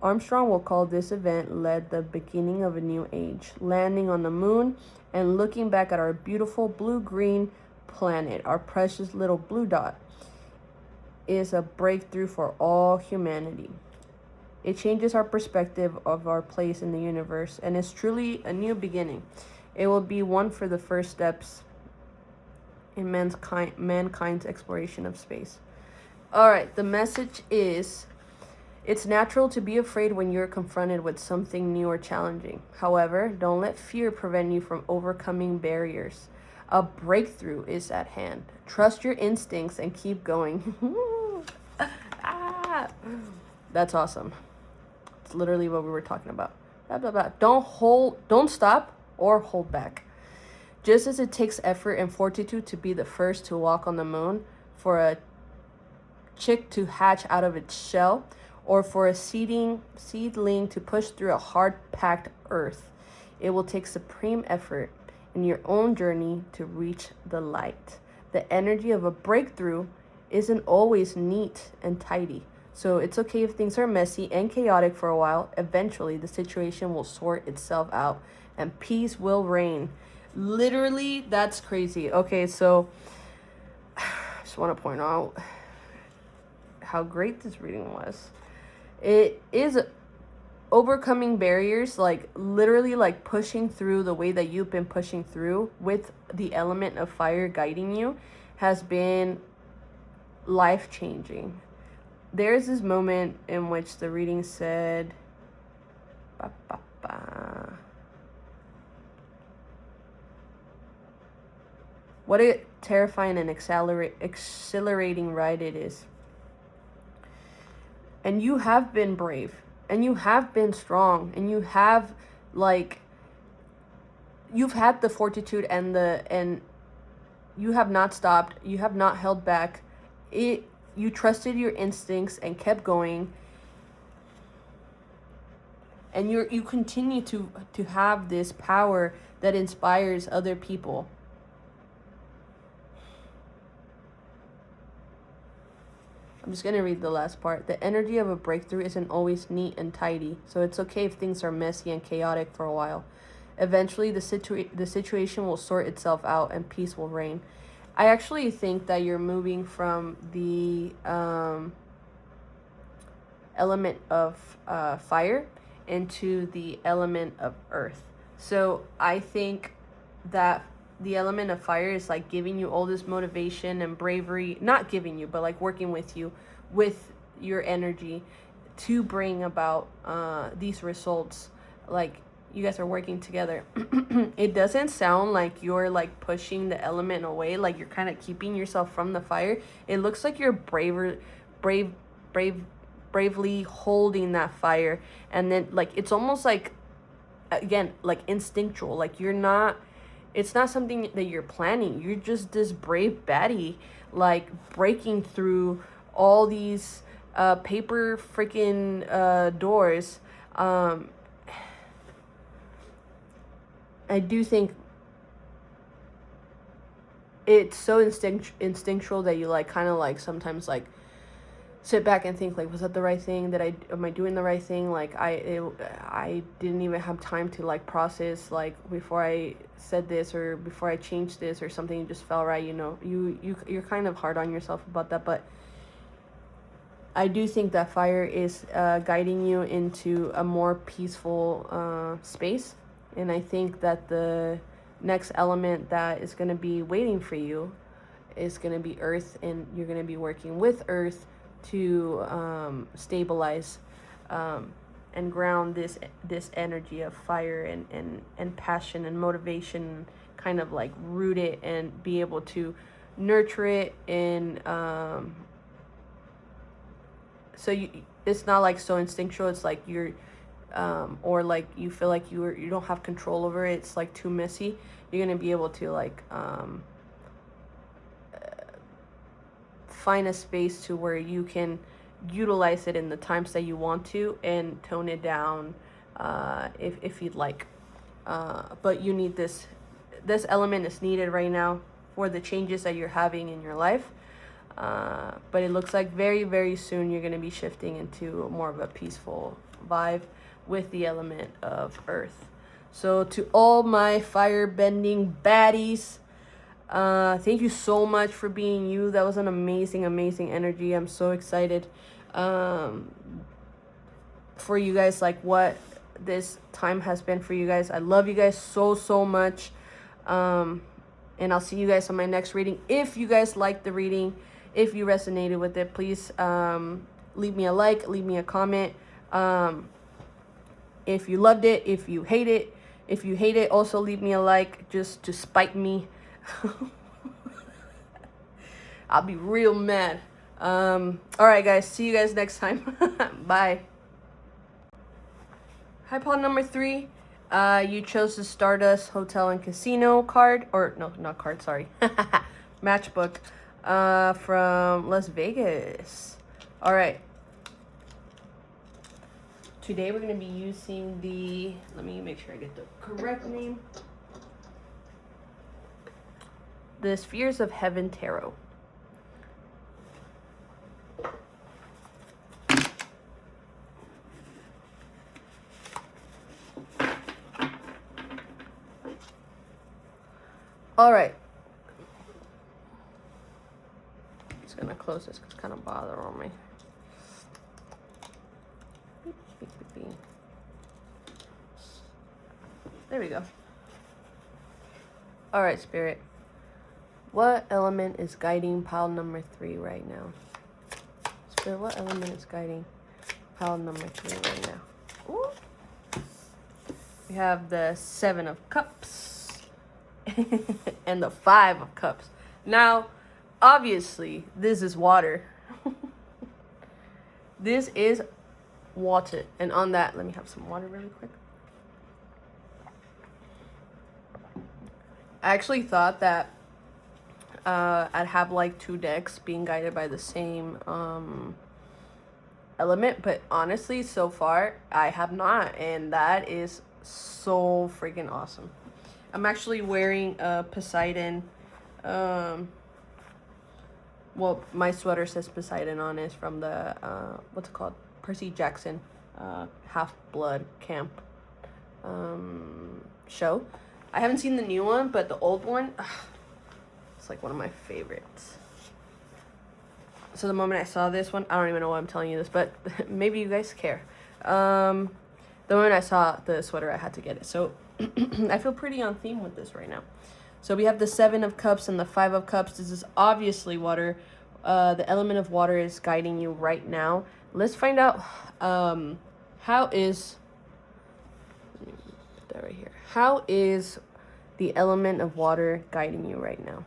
Armstrong will call this event led the beginning of a new age. Landing on the moon and looking back at our beautiful blue-green planet, our precious little blue dot, is a breakthrough for all humanity. It changes our perspective of our place in the universe and is truly a new beginning. It will be one for the first steps in mankind's exploration of space. All right, the message is, it's natural to be afraid when you're confronted with something new or challenging. However, don't let fear prevent you from overcoming barriers. A breakthrough is at hand. Trust your instincts and keep going. That's awesome. It's literally what we were talking about. Blah, blah, blah. Don't stop or hold back. Just as it takes effort and fortitude to be the first to walk on the moon, for a chick to hatch out of its shell, or for a seedling to push through a hard-packed earth, it will take supreme effort in your own journey to reach the light. The energy of a breakthrough isn't always neat and tidy. So it's okay if things are messy and chaotic for a while. Eventually, the situation will sort itself out and peace will reign. Literally, that's crazy. Okay, so I just want to point out how great this reading was. It is overcoming barriers, like literally like pushing through the way that you've been pushing through with the element of fire guiding you has been life-changing. There's this moment in which the reading said, what a terrifying and exhilarating ride it is. And you have been brave, and you have been strong, and you have you've had the fortitude and you have not stopped, you have not held back. You trusted your instincts and kept going. And you continue to have this power that inspires other people. I'm just going to read the last part. The energy of a breakthrough isn't always neat and tidy, so it's okay if things are messy and chaotic for a while. Eventually, the situation will sort itself out and peace will reign. I actually think that you're moving from the element of fire into the element of earth. So I think that the element of fire is like giving you all this motivation and bravery, not giving you, but like working with you, with your energy to bring about these results. Like you guys are working together. It doesn't sound like you're like pushing the element away, like you're kind of keeping yourself from the fire. It looks like you're bravely holding that fire, and then like it's almost like, again, like instinctual. Like it's not something that you're planning. You're just this brave baddie, like breaking through all these paper freaking doors. I do think it's so instinctual that you like kind of like sometimes like sit back and think like, was that the right thing? Am I doing the right thing? Like I didn't even have time to like process like before I said this or before I changed this or something just felt right, you know. You're kind of hard on yourself about that, but I do think that fire is guiding you into a more peaceful space. And I think that the next element that is going to be waiting for you is going to be earth, and you're going to be working with earth to stabilize and ground this energy of fire and passion and motivation, kind of like root it and be able to nurture it. And so it's not like so instinctual. It's like you're or like you feel like you don't have control over it. It's like too messy. You're gonna be able to like find a space to where you can utilize it in the times that you want to and tone it down if you'd like. But you need this element is needed right now for the changes that you're having in your life. but it looks like very, very soon you're going to be shifting into more of a peaceful vibe with the element of earth. So to all my fire-bending baddies, thank you so much for being you. That was an amazing, amazing energy. I'm so excited for you guys, like what this time has been for you guys. I love you guys so, so much. And I'll see you guys on my next reading. If you guys liked the reading, if you resonated with it, please leave me a like, leave me a comment. If you loved it, if you hate it, also leave me a like just to spite me. I'll be real mad. All right, guys. See you guys next time. Bye. Hi, pawn number 3. You chose the Stardust Hotel and Casino card, or no, not card, sorry. Matchbook from Las Vegas. All right. Today we're going to be using the, let me make sure I get the correct name. The Spheres of Heaven Tarot. All right. Just gonna close this because it's kind of bothering me. There we go. All right, Spirit. What element is guiding pile number 3 right now? Spirit, what element is guiding pile number 3 right now? Ooh. We have the 7 of Cups. And the 5 of Cups. Now, obviously, this is water. This is water. And on that, let me have some water really quick. I actually thought that I'd have like 2 decks being guided by the same element, but honestly, so far, I have not. And that is so freaking awesome. I'm actually wearing a Poseidon. Well, my sweater says Poseidon on it. It's from the, what's it called? Percy Jackson Half-Blood Camp show. I haven't seen the new one, but the old one, it's like one of my favorites. So the moment I saw this one, I don't even know why I'm telling you this, but maybe you guys care. The moment I saw the sweater, I had to get it. So I feel pretty on theme with this right now. So we have the 7 of Cups and the 5 of Cups. This is obviously water. The element of water is guiding you right now. Let's find out how is... Let me put that right here. How is the element of water guiding you right now?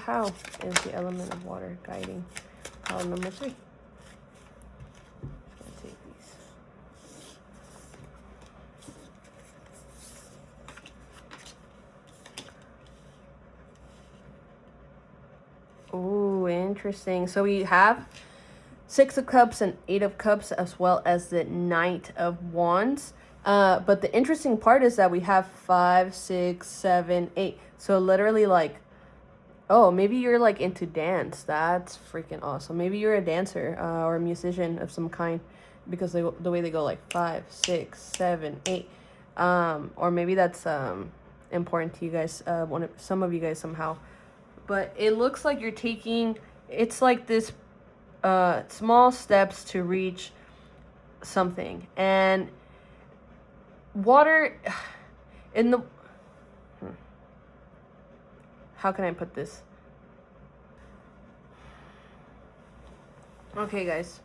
How is the element of water guiding pile number 3? Let's take these. Ooh, interesting. So we have 6 of Cups and 8 of Cups, as well as the Knight of Wands. But the interesting part is that we have 5, 6, 7, 8. So literally, like, oh, maybe you're like into dance. That's freaking awesome. Maybe you're a dancer or a musician of some kind, because the way they go, like 5, 6, 7, 8. Or maybe that's important to you guys. Some of you guys somehow. But it looks like you're taking, it's like this small steps to reach something. And water in the, how can I put this? Okay, guys.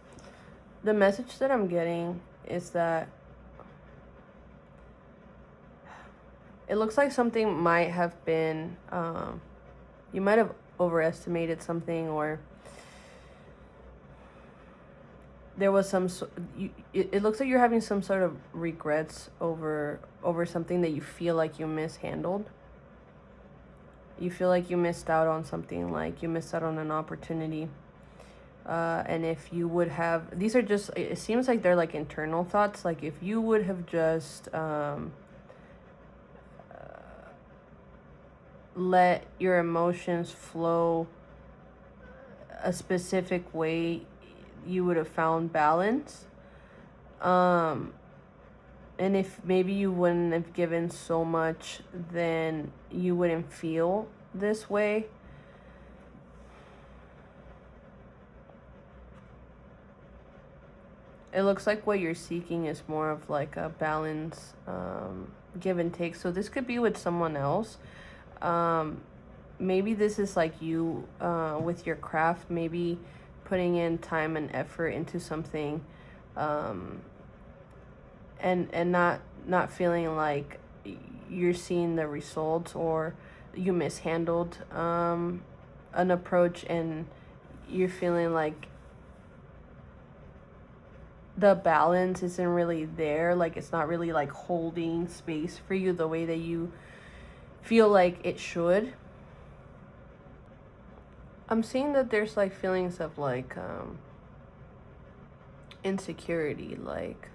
The message that I'm getting is that it looks like something might have been, you might have overestimated something, or there was some, it looks like you're having some sort of regrets over something that you feel like you mishandled. You feel like you missed out on something, like you missed out on an opportunity. And if you would have, these are just, it seems like they're like internal thoughts. Like if you would have just let your emotions flow a specific way you would have found balance. And if maybe you wouldn't have given so much, then you wouldn't feel this way. It looks like what you're seeking is more of like a balance, give and take. So this could be with someone else. Maybe this is like you with your craft, maybe putting in time and effort into something, and not feeling like you're seeing the results, or you mishandled an approach and you're feeling like the balance isn't really there, like it's not really like holding space for you the way that you feel like it should. I'm seeing that there's like feelings of like insecurity, like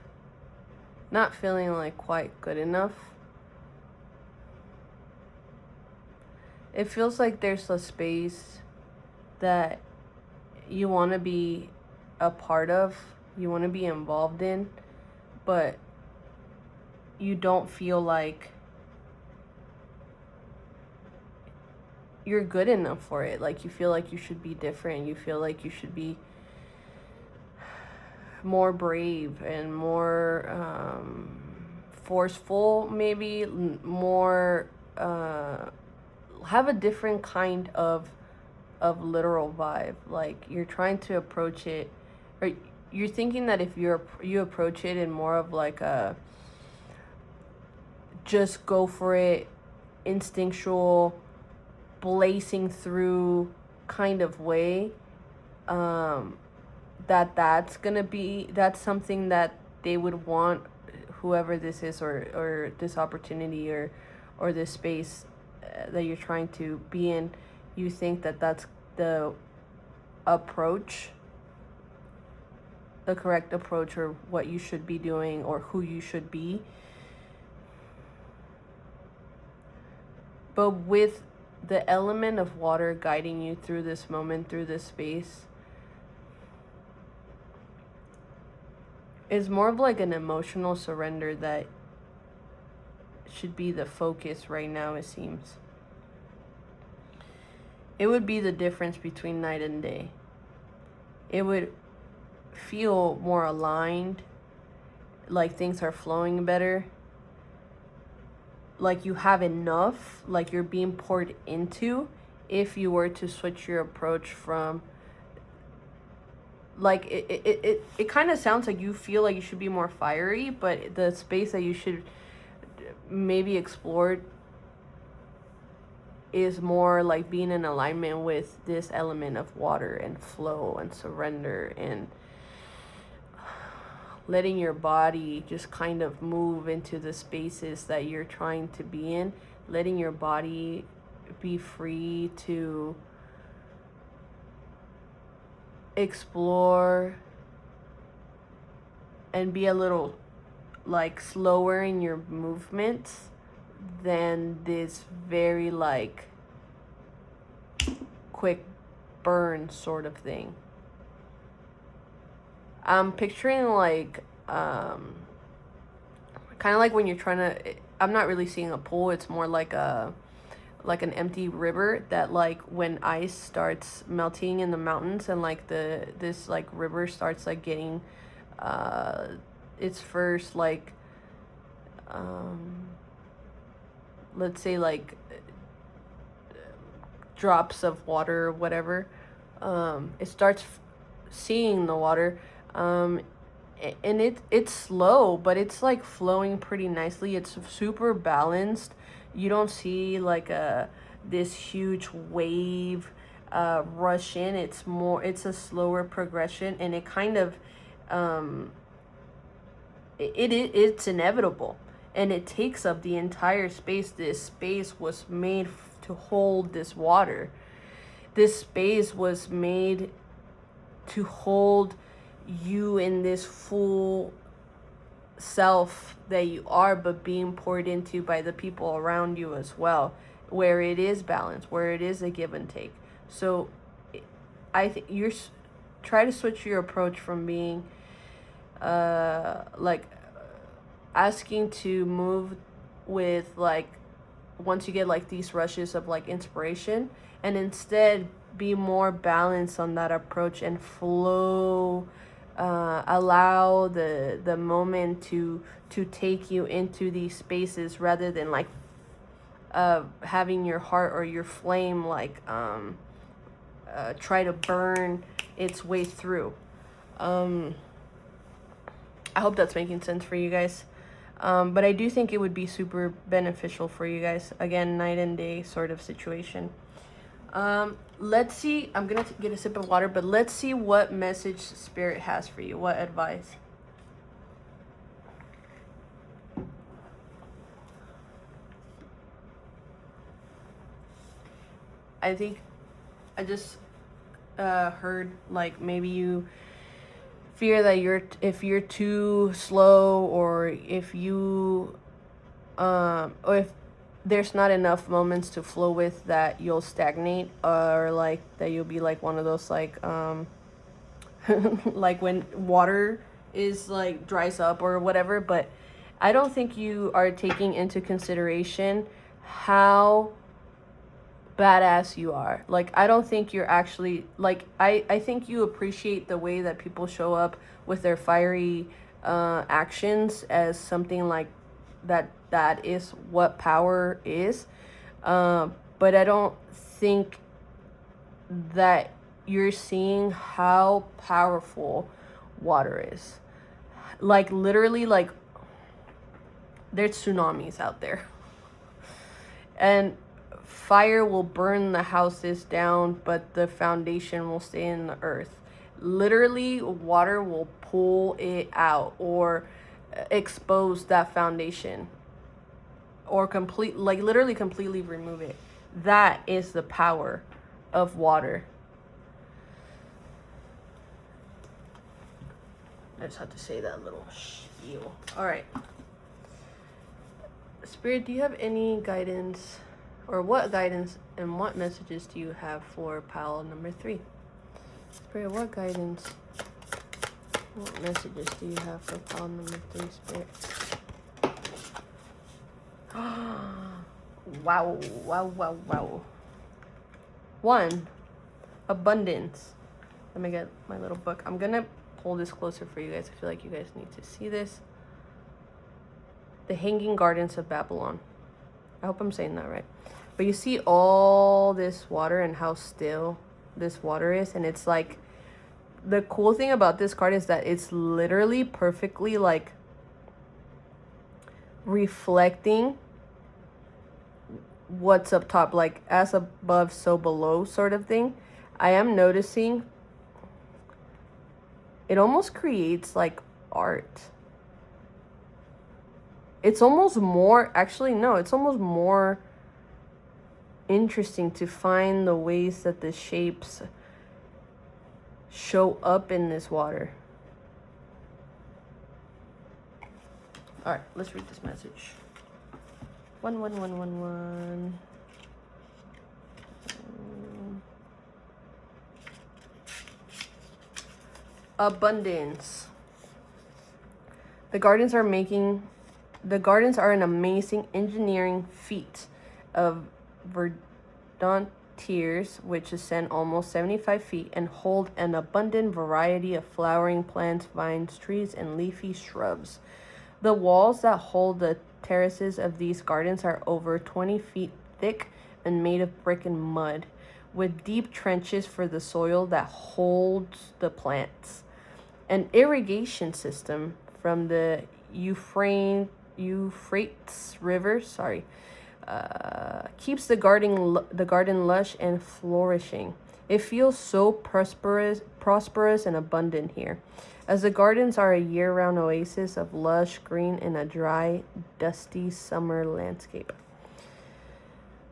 not feeling like quite good enough. It feels like there's a space that you want to be a part of, you want to be involved in, but you don't feel like you're good enough for it. Like you feel like you should be different. You feel like you should be more brave and more forceful, maybe more have a different kind of literal vibe. Like you're trying to approach it, or you're thinking that if you approach it in more of like a just go for it, instinctual, blazing through kind of way, that's something that they would want, whoever this is, or this opportunity, or this space that you're trying to be in. You think that that's the approach, the correct approach, or what you should be doing, or who you should be. But with the element of water guiding you through this moment, through this space, is more of like an emotional surrender that should be the focus right now, it seems. It would be the difference between night and day. It would feel more aligned, like things are flowing better, like you have enough, like you're being poured into, if you were to switch your approach from, like, it kind of sounds like you feel like you should be more fiery, but the space that you should maybe explore is more like being in alignment with this element of water and flow and surrender, and letting your body just kind of move into the spaces that you're trying to be in, letting your body be free to explore and be a little like slower in your movements than this very like quick burn sort of thing. I'm picturing like kind of like when you're trying to, I'm not really seeing a pool, it's more like an empty river that, like, when ice starts melting in the mountains and like this like river starts like getting its first like let's say like drops of water or whatever, it starts seeing the water, and it's slow, but it's like flowing pretty nicely. It's super balanced. You don't see like this huge wave rush in. It's a slower progression, and it kind of it's inevitable, and it takes up the entire space. This space was made to hold this water. This space was made to hold you in this full self that you are, but being poured into by the people around you as well, where it is balanced, where it is a give and take. So I think try to switch your approach from being like asking to move with like once you get like these rushes of like inspiration, and instead be more balanced on that approach and flow. Allow the moment to take you into these spaces rather than like having your heart or your flame like try to burn its way through. I hope that's making sense for you guys. But I do think it would be super beneficial for you guys. Again, night and day sort of situation. Let's see. I'm going to get a sip of water, but let's see what message Spirit has for you. What advice? I think I just heard like maybe you fear that if you're too slow, or if you or if there's not enough moments to flow with, that you'll stagnate, or like that you'll be like one of those like like when water is like dries up or whatever. But I don't think you are taking into consideration how badass you are. Like, I don't think you're actually like, I think you appreciate the way that people show up with their fiery actions as something like that is what power is. But I don't think that you're seeing how powerful water is. Like, literally, like, there's tsunamis out there, and fire will burn the houses down, but the foundation will stay in the earth. Literally, water will pull it out or expose that foundation, or literally completely remove it. That is the power of water. I just had to say that little spiel. All right. Spirit, do you have any guidance, or what guidance and what messages do you have for pile number 3? Spirit, what guidance, what messages do you have for pile number 3, Spirit? Wow, wow, wow, wow. 1, abundance. Let me get my little book. I'm gonna pull this closer for you guys. I feel like you guys need to see this. The Hanging Gardens of Babylon. I hope I'm saying that right. But you see all this water and how still this water is. And it's like, the cool thing about this card is that it's literally perfectly like reflecting what's up top. Like, as above, so below sort of thing. I am noticing it almost creates like art. It's almost more, actually, no, it's almost more interesting to find the ways that the shapes show up in this water. All right, let's read this message. 11111. Abundance. The gardens are an amazing engineering feat of verdanteurs which ascend almost 75 feet and hold an abundant variety of flowering plants, vines, trees, and leafy shrubs. The walls that hold the terraces of these gardens are over 20 feet thick and made of brick and mud, with deep trenches for the soil that holds the plants. An irrigation system from the Euphrates River, keeps the garden lush and flourishing. It feels so prosperous and abundant here, as the gardens are a year-round oasis of lush green in a dry, dusty summer landscape.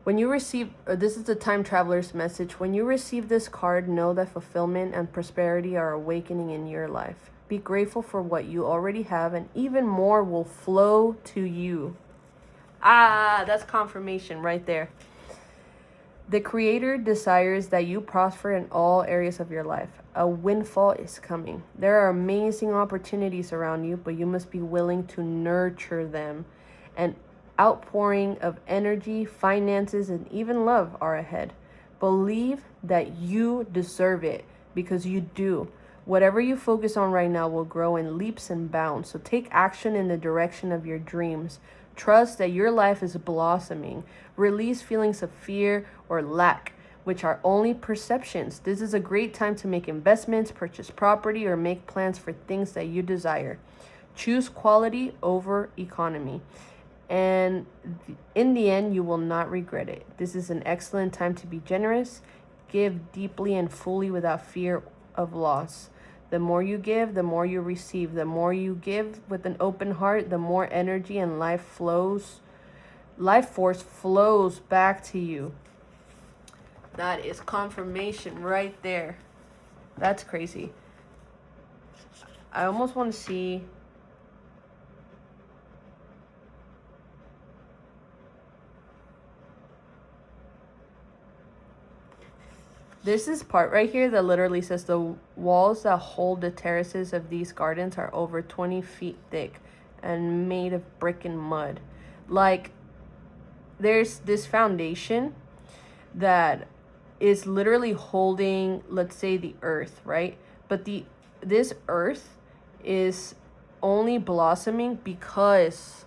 When you receive, this is the Time Traveler's message. When you receive this card, know that fulfillment and prosperity are awakening in your life. Be grateful for what you already have, and even more will flow to you. Ah, that's confirmation right there. The Creator desires that you prosper in all areas of your life. A windfall is coming. There are amazing opportunities around you, but you must be willing to nurture them. An outpouring of energy, finances, and even love are ahead. Believe that you deserve it, because you do. Whatever you focus on right now will grow in leaps and bounds. So take action in the direction of your dreams. Trust that your life is blossoming. Release feelings of fear or lack, which are only perceptions. This is a great time to make investments, purchase property, or make plans for things that you desire. Choose quality over economy. And in the end, you will not regret it. This is an excellent time to be generous. Give deeply and fully without fear of loss. The more you give, the more you receive. The more you give with an open heart, the more energy and life force flows back to you. That is confirmation right there. That's crazy. I almost want to see. There's this part right here that literally says the walls that hold the terraces of these gardens are over 20 feet thick and made of brick and mud. Like, there's this foundation that is literally holding, let's say, the earth, right? But this earth is only blossoming because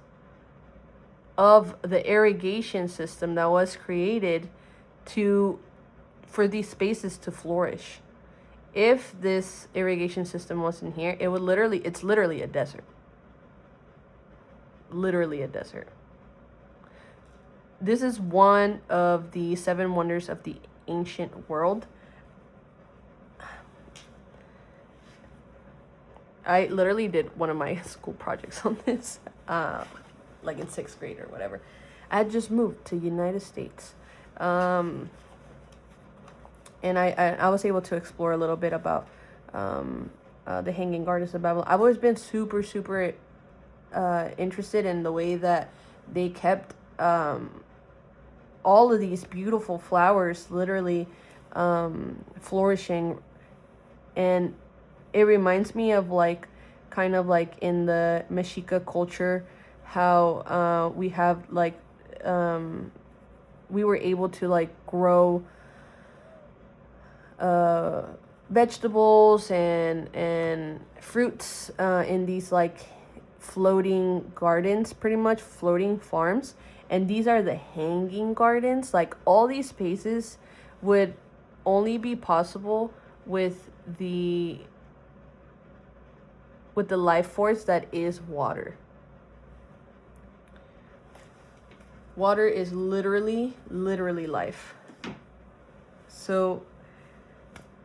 of the irrigation system that was created for these spaces to flourish. If this irrigation system wasn't here, it's literally a desert. Literally a desert. This is one of the 7 wonders of the ancient world. I literally did one of my school projects on this, like in 6th grade or whatever. I had just moved to United States. And I was able to explore a little bit about the Hanging Gardens of Babylon. I've always been super, super interested in the way that they kept all of these beautiful flowers literally flourishing. And it reminds me of kind of like in the Mexica culture, how we have we were able to grow vegetables and fruits in these floating gardens, pretty much floating farms. And these are the hanging gardens. All these spaces would only be possible with the life force that is water. Water is literally life. So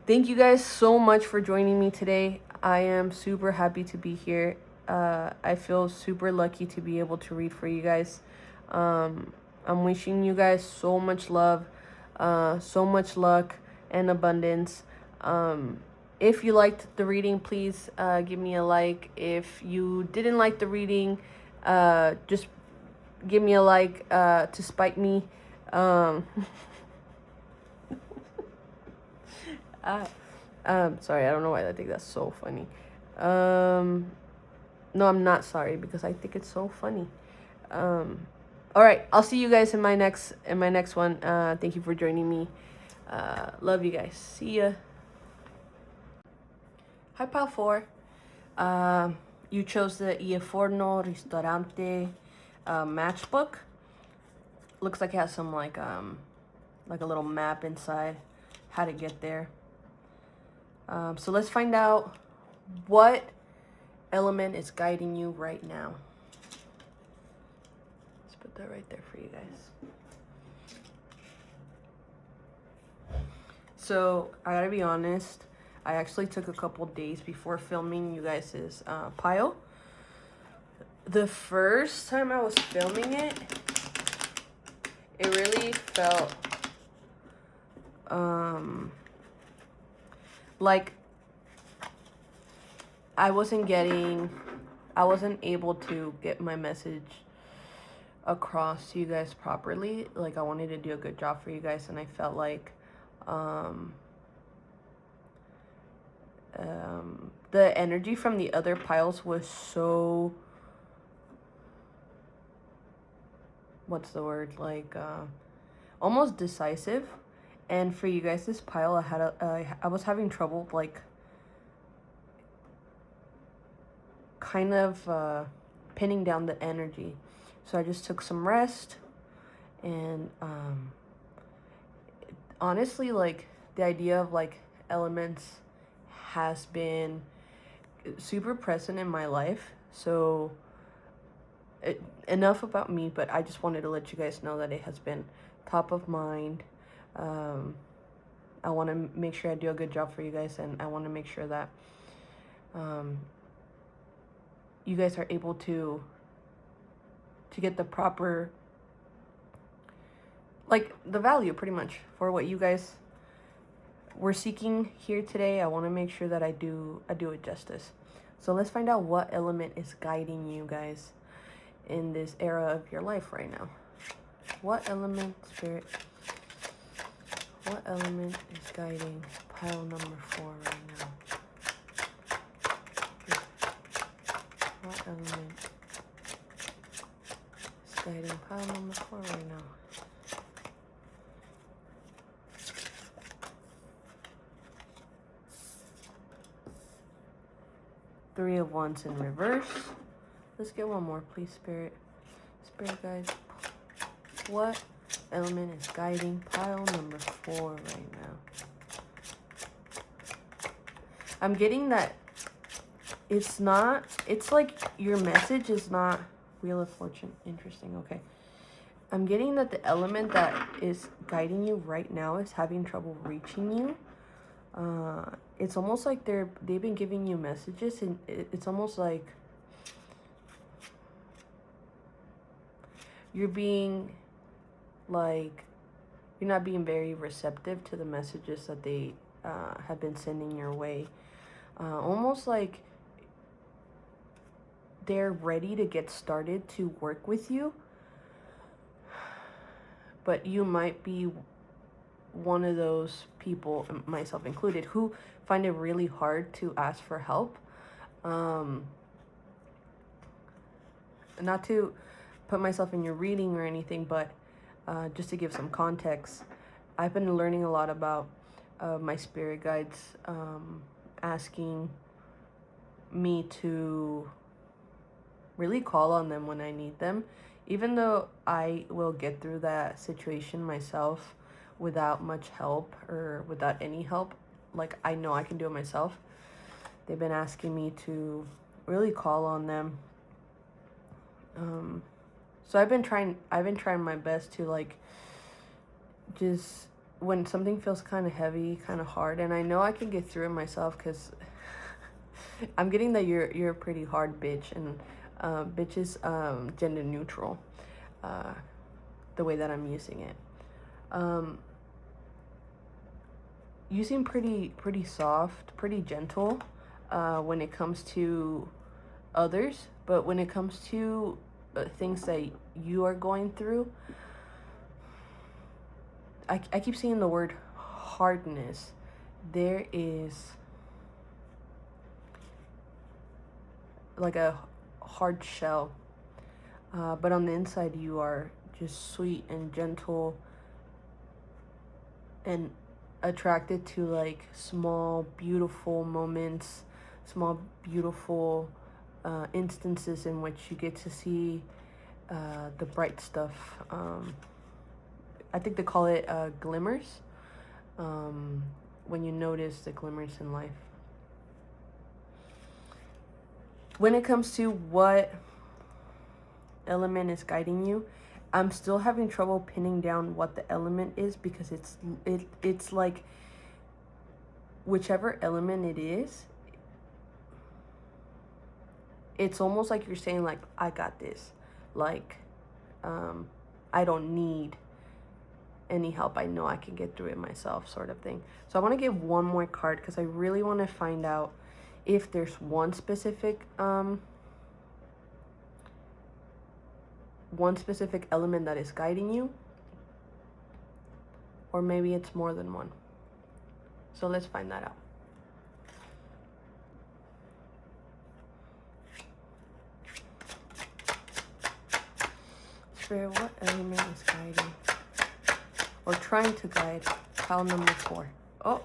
thank you guys so much for joining me today. I am super happy to be here. I feel super lucky to be able to read for you guys. I'm wishing you guys so much love, so much luck and abundance. If you liked the reading, please give me a like. If you didn't like the reading, just give me a like to spite me. Sorry, I don't know why I think that's so funny. No, I'm not sorry, because I think it's so funny. All right, I'll see you guys in my next one. Thank you for joining me. Love you guys. See ya. Hi, Pal 4. You chose the Il Forno Ristorante matchbook. Looks like it has some like a little map inside how to get there. So let's find out what element is guiding you right now. Let's put that right there for you guys. So I gotta be honest, I actually took a couple days before filming you guys' pile. The first time I was filming it, it really felt like I wasn't able to get my message across to you guys properly. Like, I wanted to do a good job for you guys, and I felt like the energy from the other piles was so, what's the word, like almost decisive. And for you guys, this pile, I was having trouble, like, kind of pinning down the energy. So I just took some rest, and honestly, like, the idea of like elements has been super present in my life. So enough about me, but I just wanted to let you guys know that it has been top of mind. I want to make sure I do a good job for you guys, and I want to make sure that you guys are able to get the proper, like, the value pretty much for what you guys were seeking here today. I want to make sure that I do it justice. So let's find out what element is guiding you guys in this era of your life right now. What element, Spirit? What element is guiding pile number 4 right now? What element is guiding pile number 4 right now? Three of Wands in reverse. Let's get one more, please, Spirit. Spirit guides. What element is guiding pile number 4 right now? I'm getting that it's like your message is not Wheel of Fortune. Interesting. Okay. I'm getting that the element that is guiding you right now is having trouble reaching you. It's almost like they've been giving you messages, and it's almost like you're not being very receptive to the messages that they have been sending your way. Almost like they're ready to get started to work with you, but you might be one of those people, myself included, who find it really hard to ask for help. Not to put myself in your reading or anything, but just to give some context, I've been learning a lot about my spirit guides asking me to really call on them when I need them, even though I will get through that situation myself without much help or without any help. Like, I know I can do it myself. They've been asking me to really call on them. So I've been trying my best to, like, just when something feels kind of heavy, kind of hard, and I know I can get through it myself, because I'm getting that you're a pretty hard bitch, and bitch is gender neutral, the way that I'm using it. You seem pretty soft, pretty gentle when it comes to others, but when it comes to things that you are going through, I keep seeing the word hardness. There is like a hard shell, but on the inside you are just sweet and gentle and attracted to, like, small beautiful moments, small beautiful instances in which you get to see the bright stuff. I think they call it glimmers, when you notice the glimmers in life. When it comes to what element is guiding you, I'm still having trouble pinning down what the element is, because it's like whichever element it is, it's almost like you're saying, like, I got this. Like, I don't need any help. I know I can get through it myself, sort of thing. So I want to give one more card, because I really want to find out if there's one specific one specific element that is guiding you, or maybe it's more than one. So let's find that out. Spirit, what element is guiding or trying to guide pile number 4? Oh,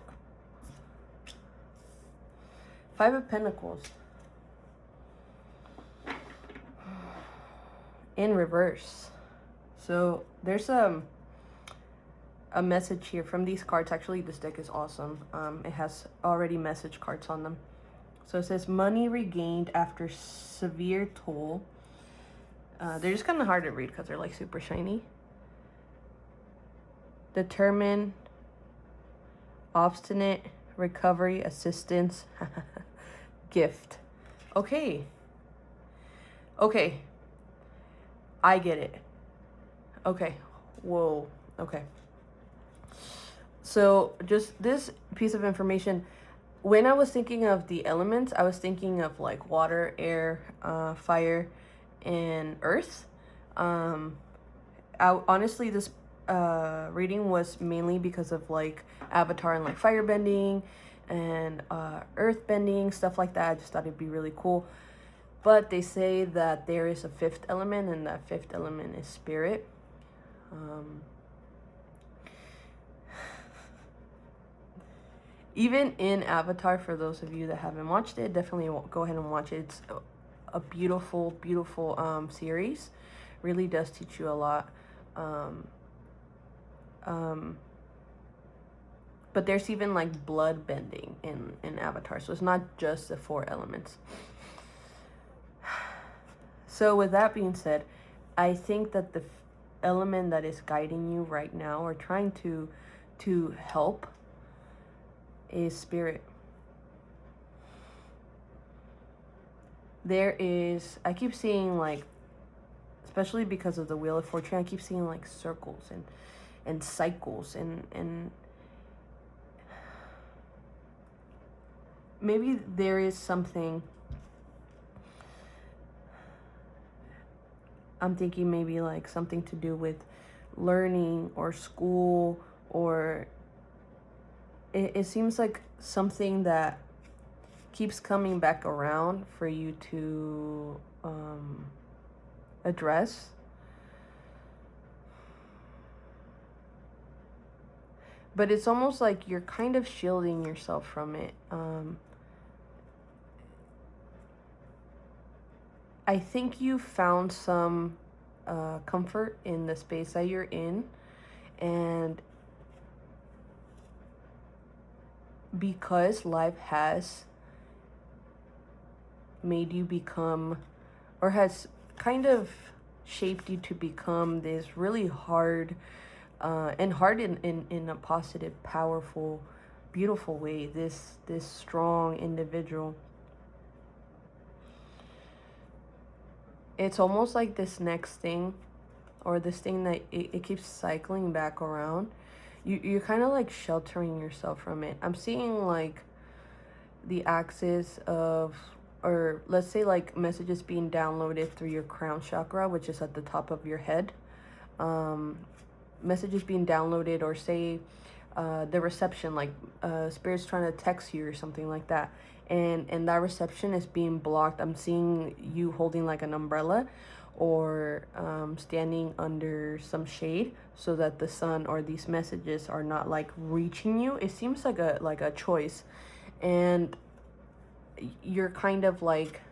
5 of Pentacles in reverse. So there's a message here from these cards. Actually, this deck is awesome. It has already message cards on them. So it says money regained after severe toll. They're just kind of hard to read because they're like super shiny. Determined, obstinate, recovery, assistance, gift. Okay. Okay. I get it. Okay. Whoa. Okay. So just this piece of information, when I was thinking of the elements, I was thinking of like water, air, fire, and earth. Honestly, this reading was mainly because of like Avatar and like firebending and earth bending, stuff like that. I just thought it'd be really cool. But they say that there is a 5th element, and that 5th element is spirit. Even in Avatar, for those of you that haven't watched it, definitely go ahead and watch it. It's a beautiful, beautiful series. Really does teach you a lot. But there's even like blood bending in Avatar, so it's not just the 4 elements. So with that being said, I think that the element that is guiding you right now or trying to help is spirit. There is, I keep seeing like, especially because of the Wheel of Fortune, I keep seeing like circles and cycles and maybe there is something. I'm thinking maybe like something to do with learning or school, or it seems like something that keeps coming back around for you to address. But it's almost like you're kind of shielding yourself from it. I think you found some comfort in the space that you're in, and because life has made you become, or has kind of shaped you to become this really hard, and hard in a positive, powerful, beautiful way, this strong individual. It's almost like this next thing, or this thing that it keeps cycling back around. You're kind of like sheltering yourself from it. I'm seeing like the axis of, or let's say like messages being downloaded through your crown chakra, which is at the top of your head. Messages being downloaded, or say the reception, like spirit's trying to text you or something like that, and that reception is being blocked. I'm seeing you holding like an umbrella, or standing under some shade so that the sun or these messages are not like reaching you. It seems like a choice, and you're kind of like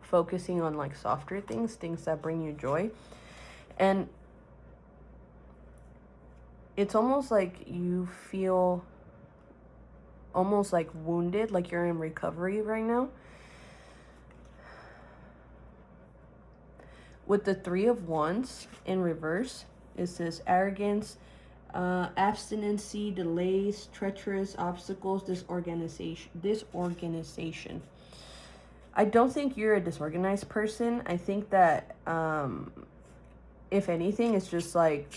focusing on like softer things that bring you joy. And it's almost like you feel almost like wounded, like you're in recovery right now. With the 3 of Wands in reverse, it says arrogance, abstinency, delays, treacherous, obstacles, disorganization. I don't think you're a disorganized person. I think that if anything, it's just like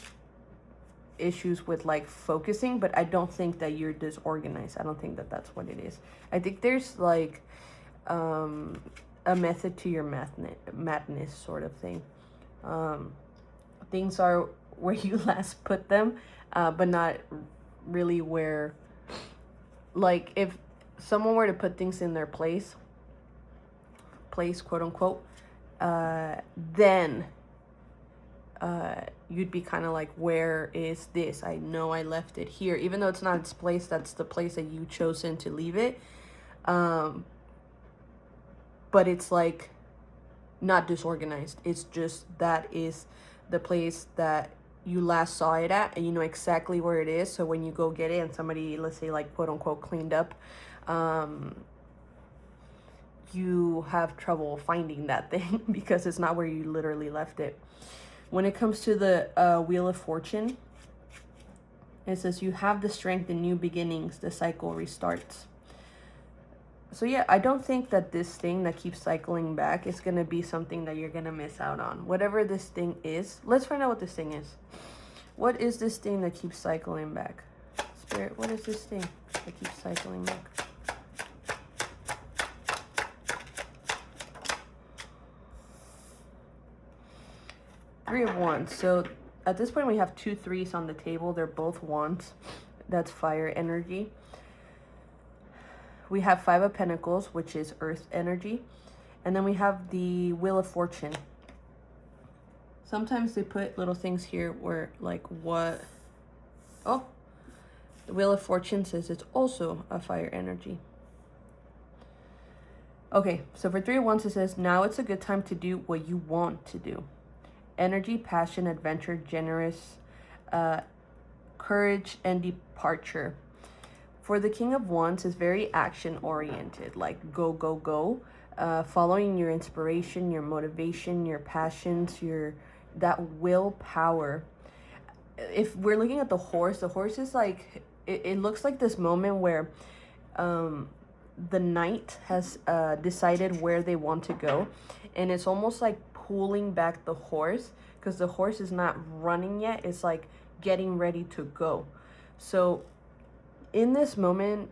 issues with like focusing, but I don't think that you're disorganized. I don't think that that's what it is. I think there's like a method to your madness sort of thing. Things are where you last put them, but not really where, like, if someone were to put things in their place, quote unquote, then you'd be kind of like, where is this? I know I left it here, even though it's not its place. That's the place that you chosen to leave it. But it's like not disorganized. It's just that is the place that you last saw it at, and you know exactly where it is. So when you go get it and somebody, let's say, like, quote unquote, cleaned up, you have trouble finding that thing because it's not where you literally left it. When it comes to the Wheel of Fortune, it says you have the strength in new beginnings. The cycle restarts. So yeah, I don't think that this thing that keeps cycling back is going to be something that you're going to miss out on. Whatever this thing is, let's find out what this thing is. What is this thing that keeps cycling back? Spirit, what is this thing that keeps cycling back? Three of Wands. So at this point we have 2 3s on the table. They're both wands. That's fire energy. We have 5 of Pentacles, which is earth energy. And then we have the Wheel of Fortune. Sometimes they put little things here where, like, what? Oh, the Wheel of Fortune says it's also a fire energy. Okay, so for 3 of Wands, it says, now it's a good time to do what you want to do. Energy, passion, adventure, generous, courage, and departure. For the King of Wands is very action-oriented, like go, go, go. Following your inspiration, your motivation, your passions, that willpower. If we're looking at the horse is like, it looks like this moment where the knight has decided where they want to go. And it's almost like pulling back the horse, because the horse is not running yet. It's like getting ready to go. So in this moment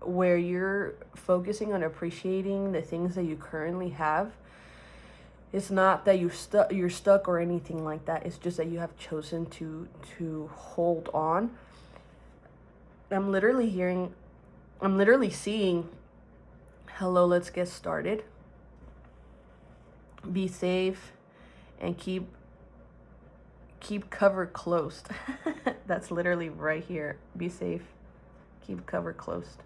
where you're focusing on appreciating the things that you currently have, it's not that you're stuck or anything like that. It's just that you have chosen to hold on. I'm literally seeing, hello, let's get started. Be safe and keep cover closed. That's literally right here. Be safe. Keep cover closed.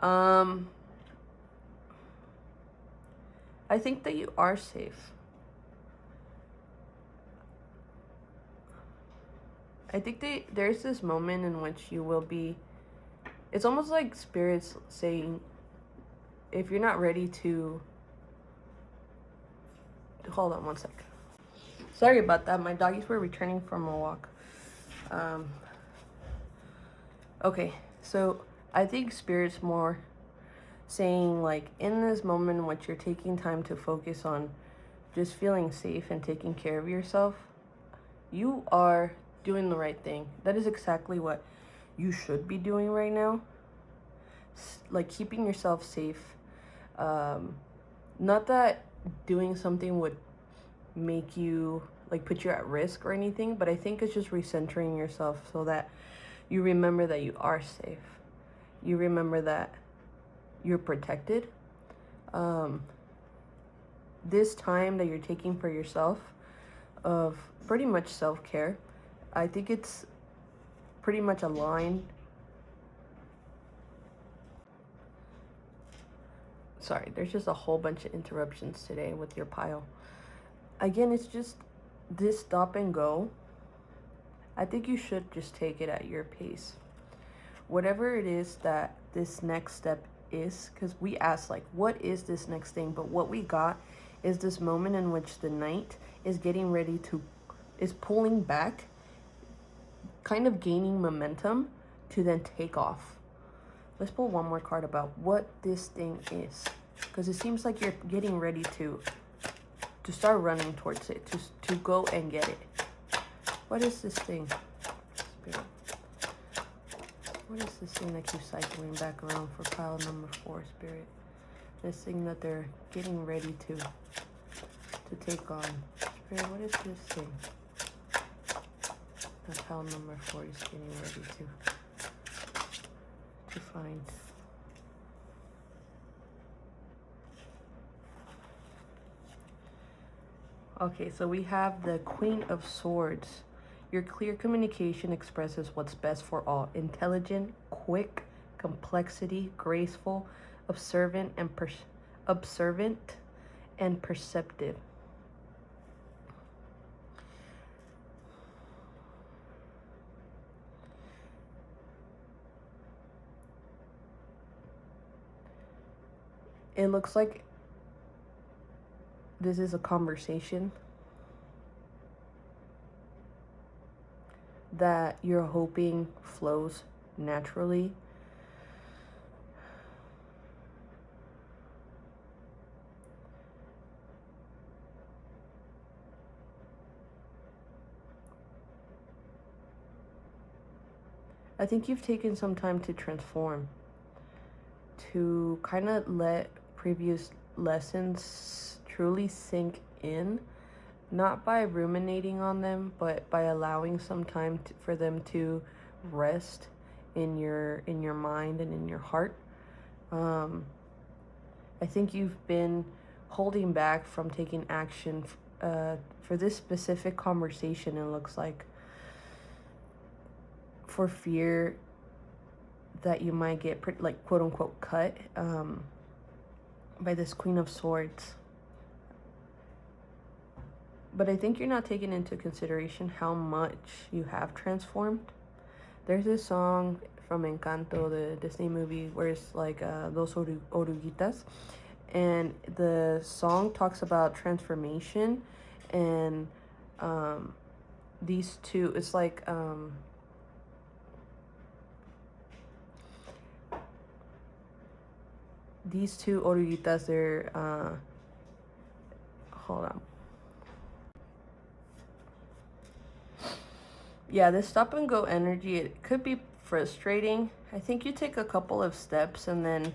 I think that you are safe. I think there's this moment in which you will be, it's almost like spirits saying, if you're not ready to, hold on one sec. Sorry about that. My doggies were returning from a walk. Okay, so I think Spirit's more saying, like, in this moment in which you're taking time to focus on just feeling safe and taking care of yourself, you are doing the right thing. That is exactly what you should be doing right now. Like, keeping yourself safe. Not that doing something would make you, like, put you at risk or anything, but I think it's just recentering yourself so that you remember that you are safe. You remember that you're protected. This time that you're taking for yourself of pretty much self-care, I think it's pretty much aligned. Sorry, there's just a whole bunch of interruptions today with your pile. Again, it's just this stop and go. I think you should just take it at your pace. Whatever it is that this next step is, because we asked, like, what is this next thing? But what we got is this moment in which the knight is getting ready to, is pulling back, kind of gaining momentum to then take off. Let's pull one more card about what this thing is, because it seems like you're getting ready to start running towards it, to go and get it. What is this thing? Spirit. What is this thing that keeps cycling back around for pile number 4, Spirit? This thing that they're getting ready to take on, Wait, what is this thing? That's how number 4 is getting ready to find. Okay, so we have the Queen of Swords. Your clear communication expresses what's best for all. Intelligent, quick, complexity, graceful, observant, and perceptive. It looks like this is a conversation that you're hoping flows naturally. I think you've taken some time to transform, to kind of let previous lessons truly sink in, not by ruminating on them, but by allowing some time for them to rest in your mind and in your heart. I think you've been holding back from taking action for this specific conversation, it looks like, for fear that you might get like quote unquote cut by this Queen of Swords. But I think you're not taking into consideration how much you have transformed. There's this song from Encanto, the Disney movie, where it's like Dos Oruguitas. And the song talks about transformation. And these two, it's like... these two oruguitas, they're... hold on. Yeah, this stop and go energy, it could be frustrating. I think you take a couple of steps, and then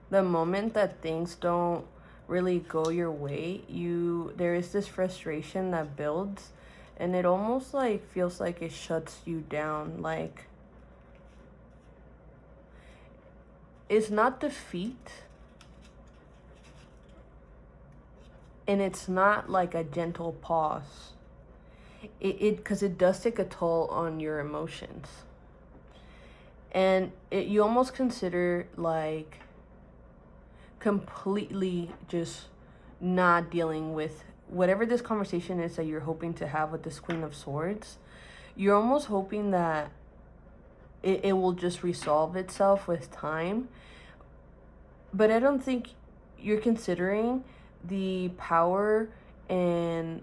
the moment that things don't really go your way, there is this frustration that builds, and it almost like feels like it shuts you down. Like, it's not defeat, and it's not like a gentle pause. Because it does take a toll on your emotions. And you almost consider like completely just not dealing with whatever this conversation is that you're hoping to have with this Queen of Swords. You're almost hoping that it will just resolve itself with time. But I don't think you're considering the power and,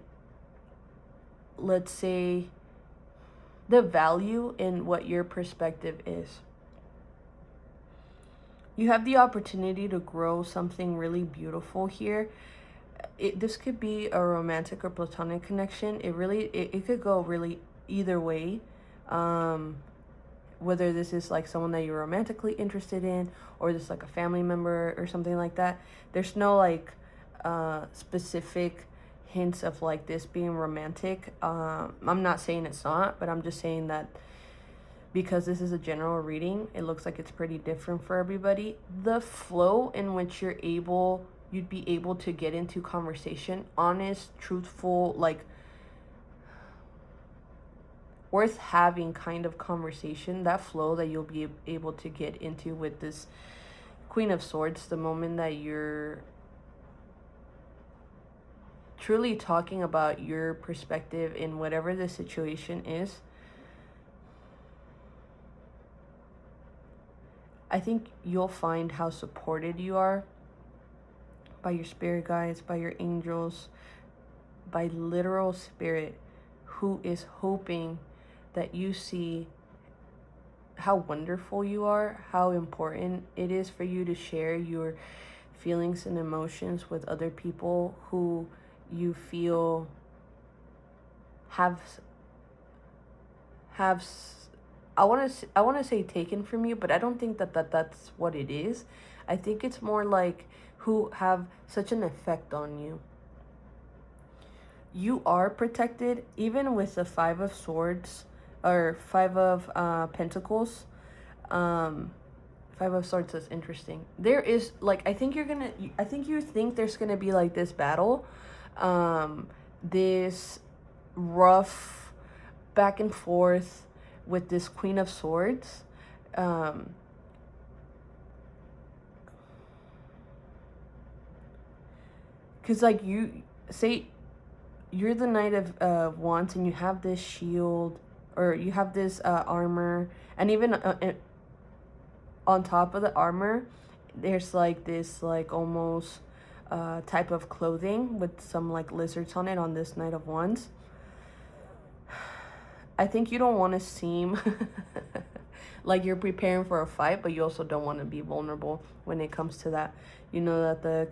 let's say, the value in what your perspective is. You have the opportunity to grow something really beautiful here. This could be a romantic or platonic connection. It could go really either way. Whether this is like someone that you're romantically interested in, or this like a family member or something like that. There's no like specific hints of like this being romantic. I'm not saying it's not, but I'm just saying that because this is a general reading, it looks like it's pretty different for everybody. The flow in which you'd be able to get into conversation, honest, truthful, like worth having kind of conversation, that flow that you'll be able to get into with this Queen of Swords, the moment that you're truly talking about your perspective in whatever the situation is, I think you'll find how supported you are by your spirit guides, by your angels, by literal spirit, who is hoping that you see how wonderful you are, how important it is for you to share your feelings and emotions with other people who you feel have I want to say taken from you, but I don't think that's what it is. I think it's more like who have such an effect on you. you are protected, even with the Five of Swords or Five of Pentacles. Five of Swords is interesting. There is, like, I think you think there's gonna be like this battle, this rough back and forth with this Queen of Swords. Because, like, you say you're the Knight of Wands and you have this shield, or you have this armor, and even on top of the armor, there's like this, like, almost type of clothing with some like lizards on it on this Knight of Wands. I think you don't want to seem like you're preparing for a fight, but you also don't want to be vulnerable when it comes to that. You know that the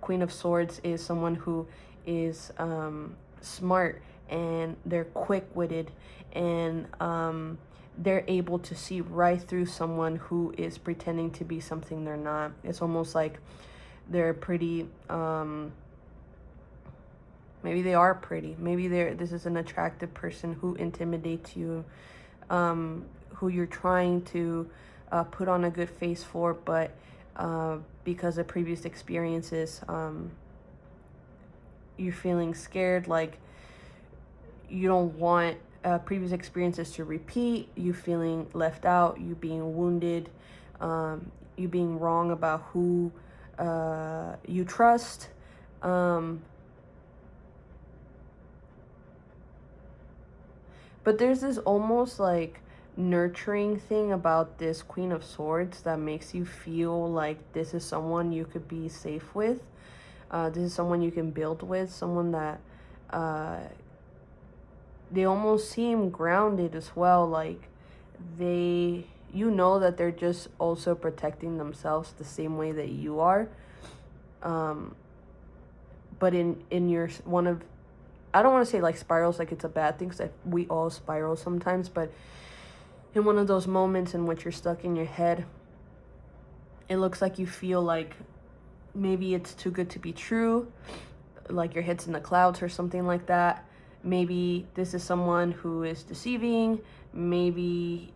Queen of Swords is someone who is smart, and they're quick-witted, and they're able to see right through someone who is pretending to be something they're not. It's almost like they're pretty, maybe they are pretty. Maybe this is an attractive person who intimidates you, who you're trying to put on a good face for, but because of previous experiences, you're feeling scared, like you don't want previous experiences to repeat, you feeling left out, you being wounded, you being wrong about who you trust. But there's this almost like nurturing thing about this Queen of Swords that makes you feel like this is someone you could be safe with. This is someone you can build with, someone that they almost seem grounded as well. Like you know that they're just also protecting themselves the same way that you are. But in your one of, I don't want to say like spirals like it's a bad thing, because we all spiral sometimes, but in one of those moments in which you're stuck in your head, it looks like you feel like maybe it's too good to be true, like your head's in the clouds or something like that. Maybe this is someone who is deceiving. Maybe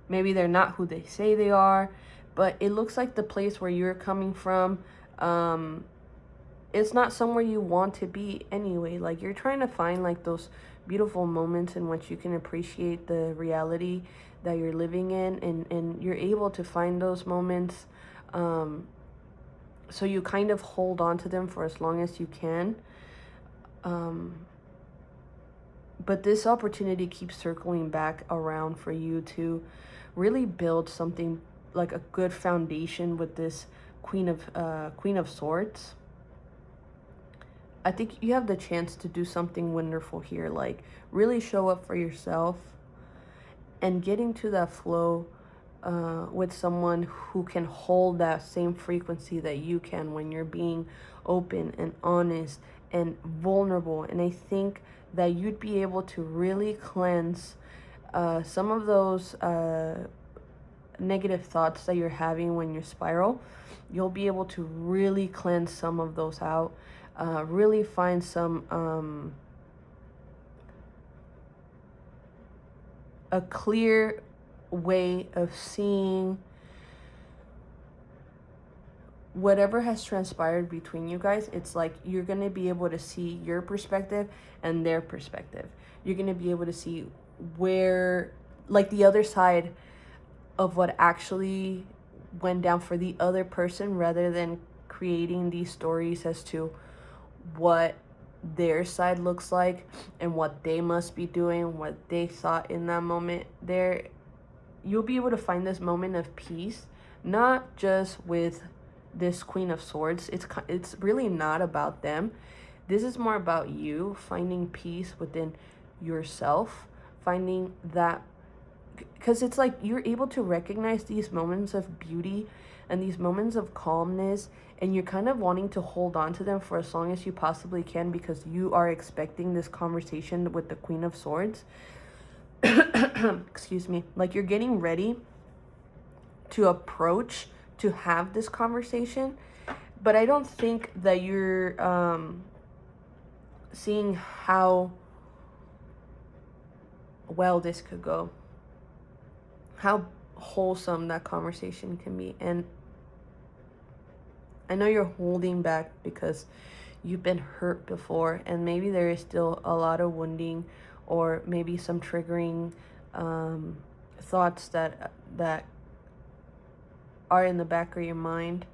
maybe they're not who they say they are. But it looks like the place where you're coming from, it's not somewhere you want to be anyway. Like, you're trying to find like those beautiful moments in which you can appreciate the reality that you're living in, and you're able to find those moments. So you kind of hold on to them for as long as you can. But this opportunity keeps circling back around for you to really build something like a good foundation with this Queen of Swords. I think you have the chance to do something wonderful here, like really show up for yourself and get into that flow with someone who can hold that same frequency that you can when you're being open and honest and vulnerable. And I think that you'd be able to really cleanse some of those negative thoughts that you're having when you spiral. You'll be able to really cleanse some of those out, really find some a clear way of seeing whatever has transpired between you guys. It's like you're going to be able to see your perspective and their perspective. You're going to be able to see where, like, the other side of what actually went down for the other person, rather than creating these stories as to what their side looks like and what they must be doing, what they thought in that moment. You'll be able to find this moment of peace, not just with this Queen of Swords. It's really not about them. This is more about you finding peace within yourself, finding that, because it's like you're able to recognize these moments of beauty and these moments of calmness, and you're kind of wanting to hold on to them for as long as you possibly can, because you are expecting this conversation with the Queen of Swords. Excuse me. Like, you're getting ready to approach, to have this conversation, But I don't think that you're seeing how well this could go, how wholesome that conversation can be. And I know you're holding back because you've been hurt before, and maybe there is still a lot of wounding, or maybe some triggering thoughts that are in the back of your mind.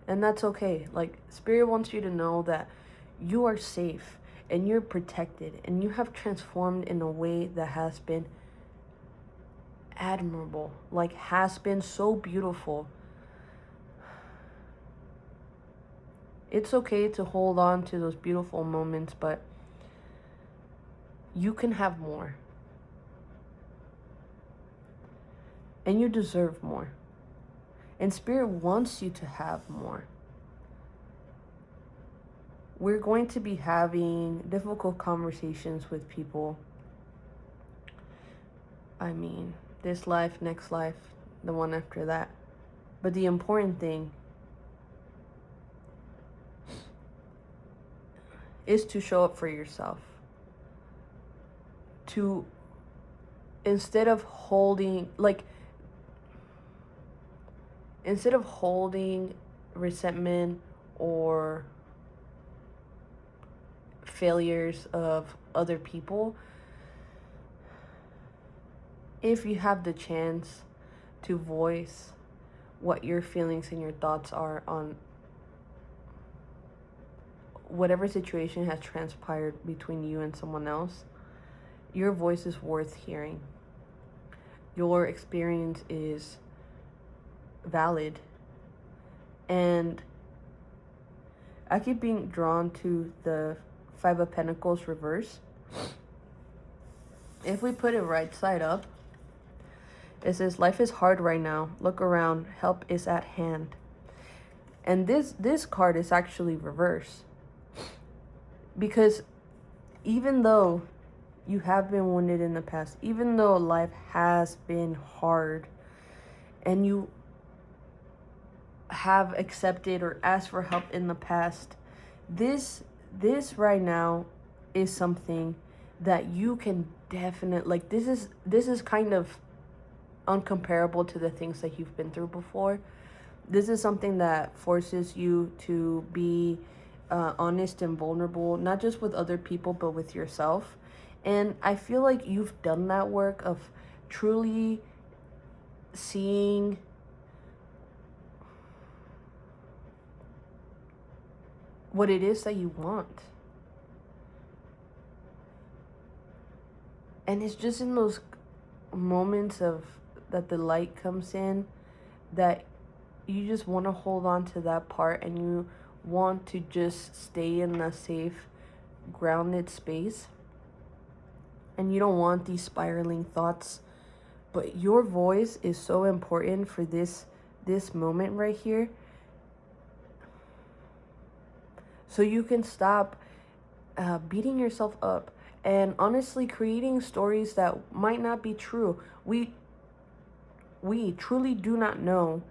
And that's okay. Like, Spirit wants you to know that you are safe and you're protected, and you have transformed in a way that has been admirable, like has been so beautiful. It's okay to hold on to those beautiful moments, but you can have more. And you deserve more. And Spirit wants you to have more. We're going to be having difficult conversations with people. I mean, this life, next life, the one after that. But the important thing is to show up for yourself. To, instead of holding resentment or failures of other people, if you have the chance to voice what your feelings and your thoughts are on whatever situation has transpired between you and someone else, your voice is worth hearing. Your experience is valid. And I keep being drawn to the Five of Pentacles reverse. If we put it right side up, it says, life is hard right now. Look around. Help is at hand. And this card is actually reverse. Because even though you have been wounded in the past, even though life has been hard, and you have accepted or asked for help in the past, this right now is something that you can definitely, like, this is kind of uncomparable to the things that you've been through before. This is something that forces you to be honest and vulnerable, not just with other people, but with yourself. And I feel like you've done that work of truly seeing what it is that you want. And it's just in those moments of that the light comes in that you just want to hold on to that part, and you want to just stay in a safe, grounded space. And you don't want these spiraling thoughts. But your voice is so important for this moment right here. So you can stop beating yourself up and honestly creating stories that might not be true. We truly do not know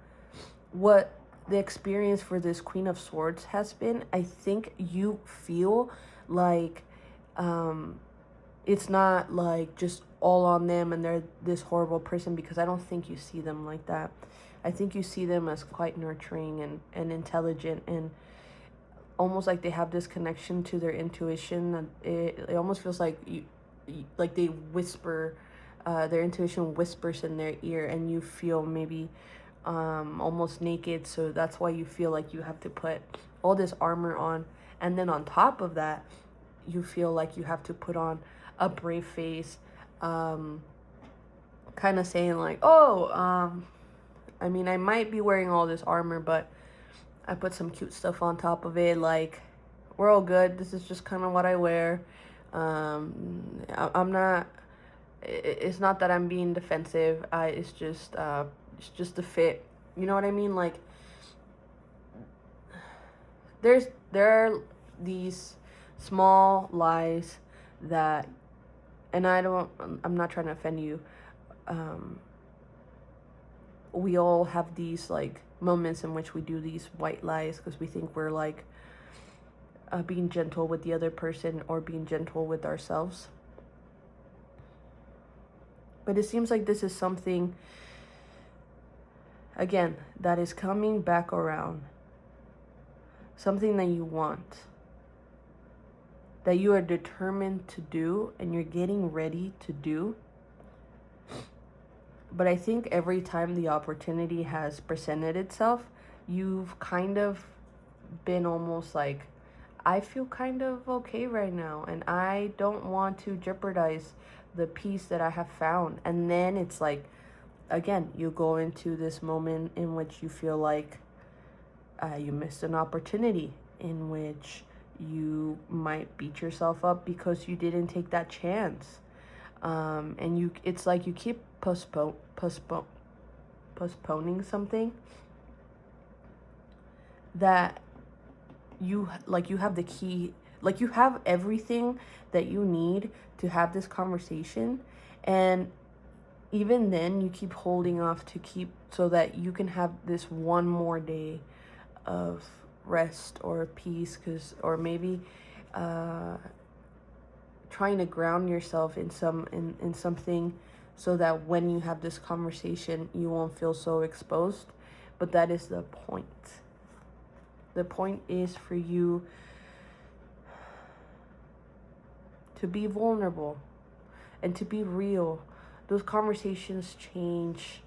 what the experience for this Queen of Swords has been. I think you feel like it's not like just all on them and they're this horrible person, because I don't think you see them like that. I think you see them as quite nurturing and intelligent, and almost like they have this connection to their intuition. And it almost feels like you like they whisper, their intuition whispers in their ear, and you feel maybe almost naked. So that's why you feel like you have to put all this armor on, and then on top of that you feel like you have to put on a brave face, kind of saying like, oh, I mean, I might be wearing all this armor, but I put some cute stuff on top of it, like, we're all good, this is just kind of what I wear. I'm not, it's not that I'm being defensive, it's just the fit, you know what I mean? Like, there are these small lies that, and I'm not trying to offend you, we all have these like moments in which we do these white lies because we think we're like being gentle with the other person or being gentle with ourselves. But it seems like this is something, again, that is coming back around. Something that you want, that you are determined to do and you're getting ready to do. But I think every time the opportunity has presented itself, you've kind of been almost like, I feel kind of okay right now and I don't want to jeopardize the peace that I have found. And then it's like, again, you go into this moment in which you feel like you missed an opportunity, in which you might beat yourself up because you didn't take that chance. And it's like you keep postponing something that you have the key, like you have everything that you need to have this conversation, and even then you keep holding off so that you can have this one more day of rest or peace, or maybe trying to ground yourself in something so that when you have this conversation you won't feel so exposed. But that is the point. The point is for you to be vulnerable and to be real. Those conversations change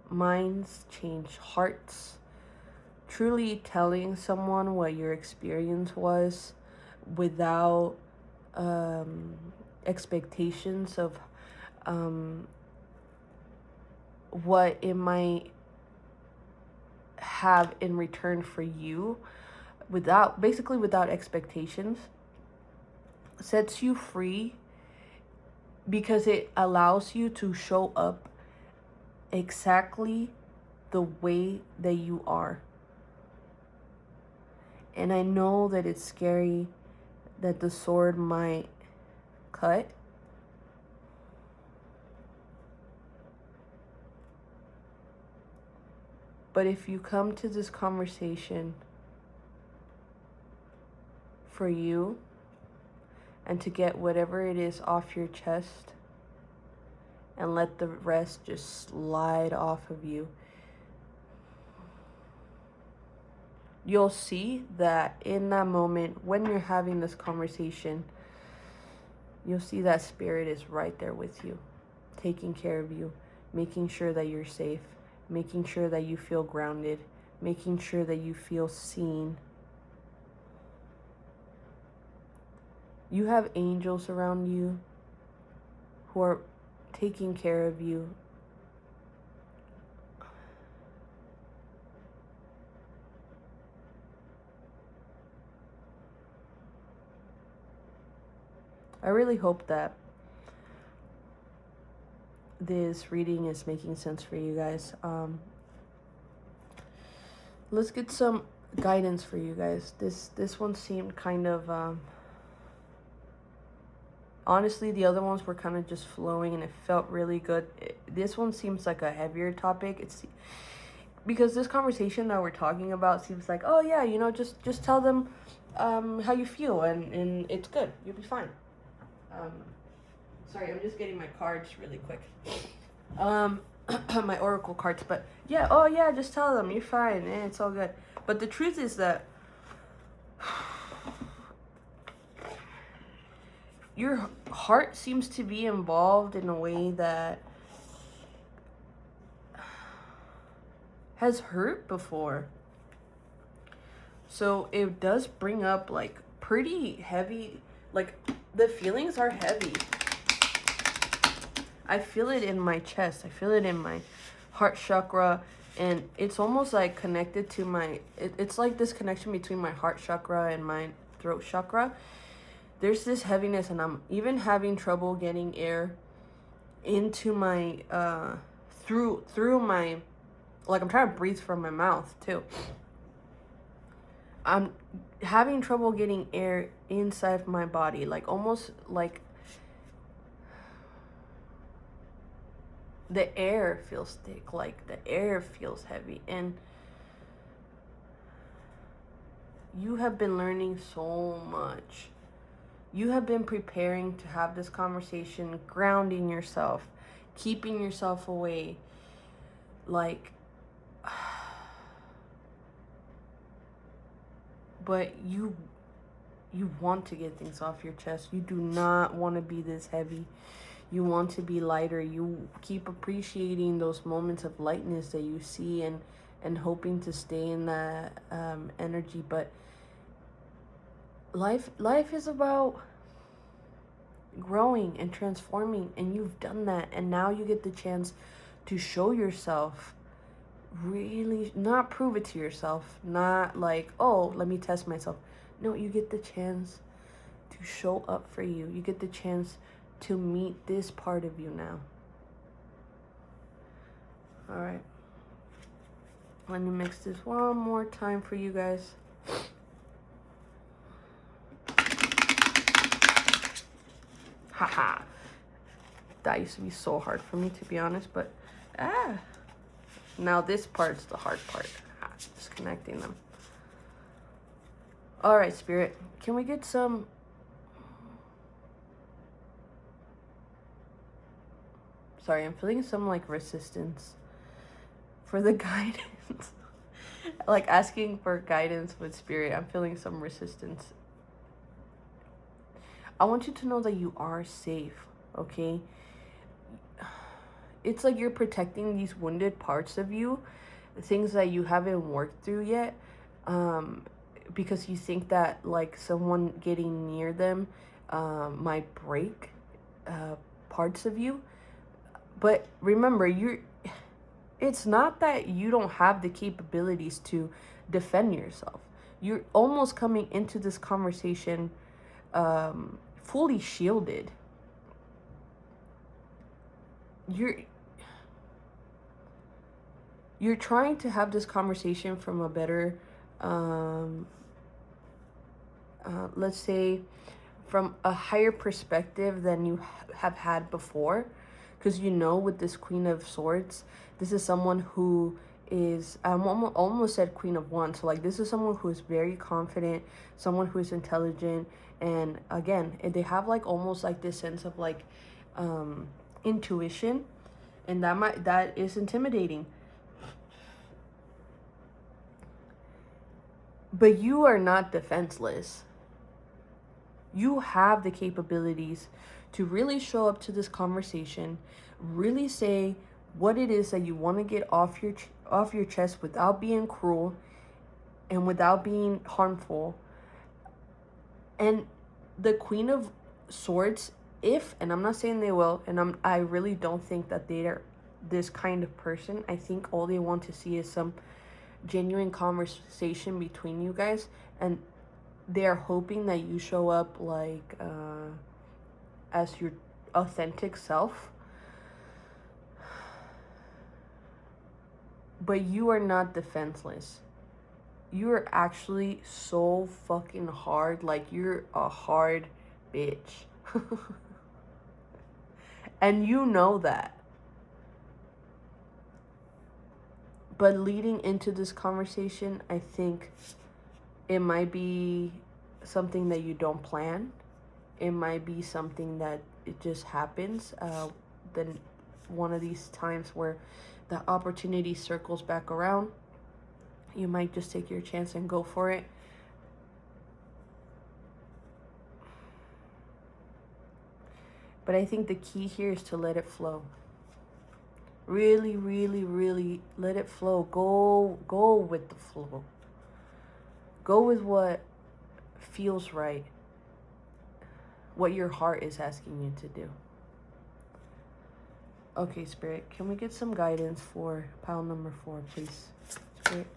minds, change hearts. Truly telling someone what your experience was without expectations of what it might have in return for you, without expectations, sets you free, because it allows you to show up exactly the way that you are. And I know that it's scary, that the sword might cut. But if you come to this conversation for you and to get whatever it is off your chest and let the rest just slide off of you, you'll see that in that moment when you're having this conversation, you'll see that spirit is right there with you, taking care of you, making sure that you're safe, making sure that you feel grounded, making sure that you feel seen. You have angels around you who are taking care of you. I really hope that this reading is making sense for you guys. Let's get some guidance for you guys. This one seemed kind of honestly, the other ones were kind of just flowing and it felt really good. This one seems like a heavier topic. It's because this conversation that we're talking about seems like, oh yeah, just tell them how you feel and it's good. You'll be fine. Sorry, I'm just getting my cards really quick. My oracle cards, but yeah, oh yeah, just tell them you're fine, it's all good. But the truth is that your heart seems to be involved in a way that has hurt before. So it does bring up like pretty heavy, like the feelings are heavy. I feel it in my chest. I feel it in my heart chakra. And it's almost like connected to my... It's like this connection between my heart chakra and my throat chakra. There's this heaviness, and I'm even having trouble getting air into my... through my... Like, I'm trying to breathe from my mouth, too. I'm having trouble getting air inside my body. Like, almost like... the air feels thick, like the air feels heavy, and you have been learning so much. You have been preparing to have this conversation, grounding yourself, keeping yourself away, like, but you want to get things off your chest. You do not want to be this heavy. You want to be lighter. You keep appreciating those moments of lightness that you see, and hoping to stay in that energy. But life is about growing and transforming, and you've done that, and now you get the chance to show yourself, really, not prove it to yourself, not like, oh, let me test myself. No, you get the chance to show up for you. You get the chance to meet this part of you now. All right, let me mix this one more time for you guys. Haha. That used to be so hard for me, to be honest, but now this part's the hard part. Just connecting them. All right, Spirit, can we get some... Sorry, I'm feeling some like resistance for the guidance. Like asking for guidance with Spirit. I'm feeling some resistance. I want you to know that you are safe, okay? It's like you're protecting these wounded parts of you, things that you haven't worked through yet, because you think that like someone getting near them might break parts of you. But remember, it's not that you don't have the capabilities to defend yourself. You're almost coming into this conversation fully shielded. You're trying to have this conversation from a better, let's say, from a higher perspective than you have had before. Because you know, with this Queen of Swords, this is someone who is, I almost said Queen of Wands. So like, this is someone who is very confident, someone who is intelligent. And again, they have like almost like this sense of like intuition. And that is intimidating. But you are not defenseless. You have the capabilities to really show up to this conversation, really say what it is that you want to get off your chest without being cruel and without being harmful. And the Queen of Swords, and I'm not saying they will, and I really don't think that they are this kind of person. I think all they want to see is some genuine conversation between you guys, and they are hoping that you show up like as your authentic self. But you are not defenseless. You are actually so fucking hard. Like, you're a hard bitch. And you know that. But leading into this conversation, I think it might be something that you don't plan. It might be something that it just happens. Then one of these times where the opportunity circles back around, you might just take your chance and go for it. But I think the key here is to let it flow. Really, really, really let it flow. Go with the flow. Go with what feels right. What your heart is asking you to do. Okay, Spirit, can we get some guidance for pile number 4, please? Spirit,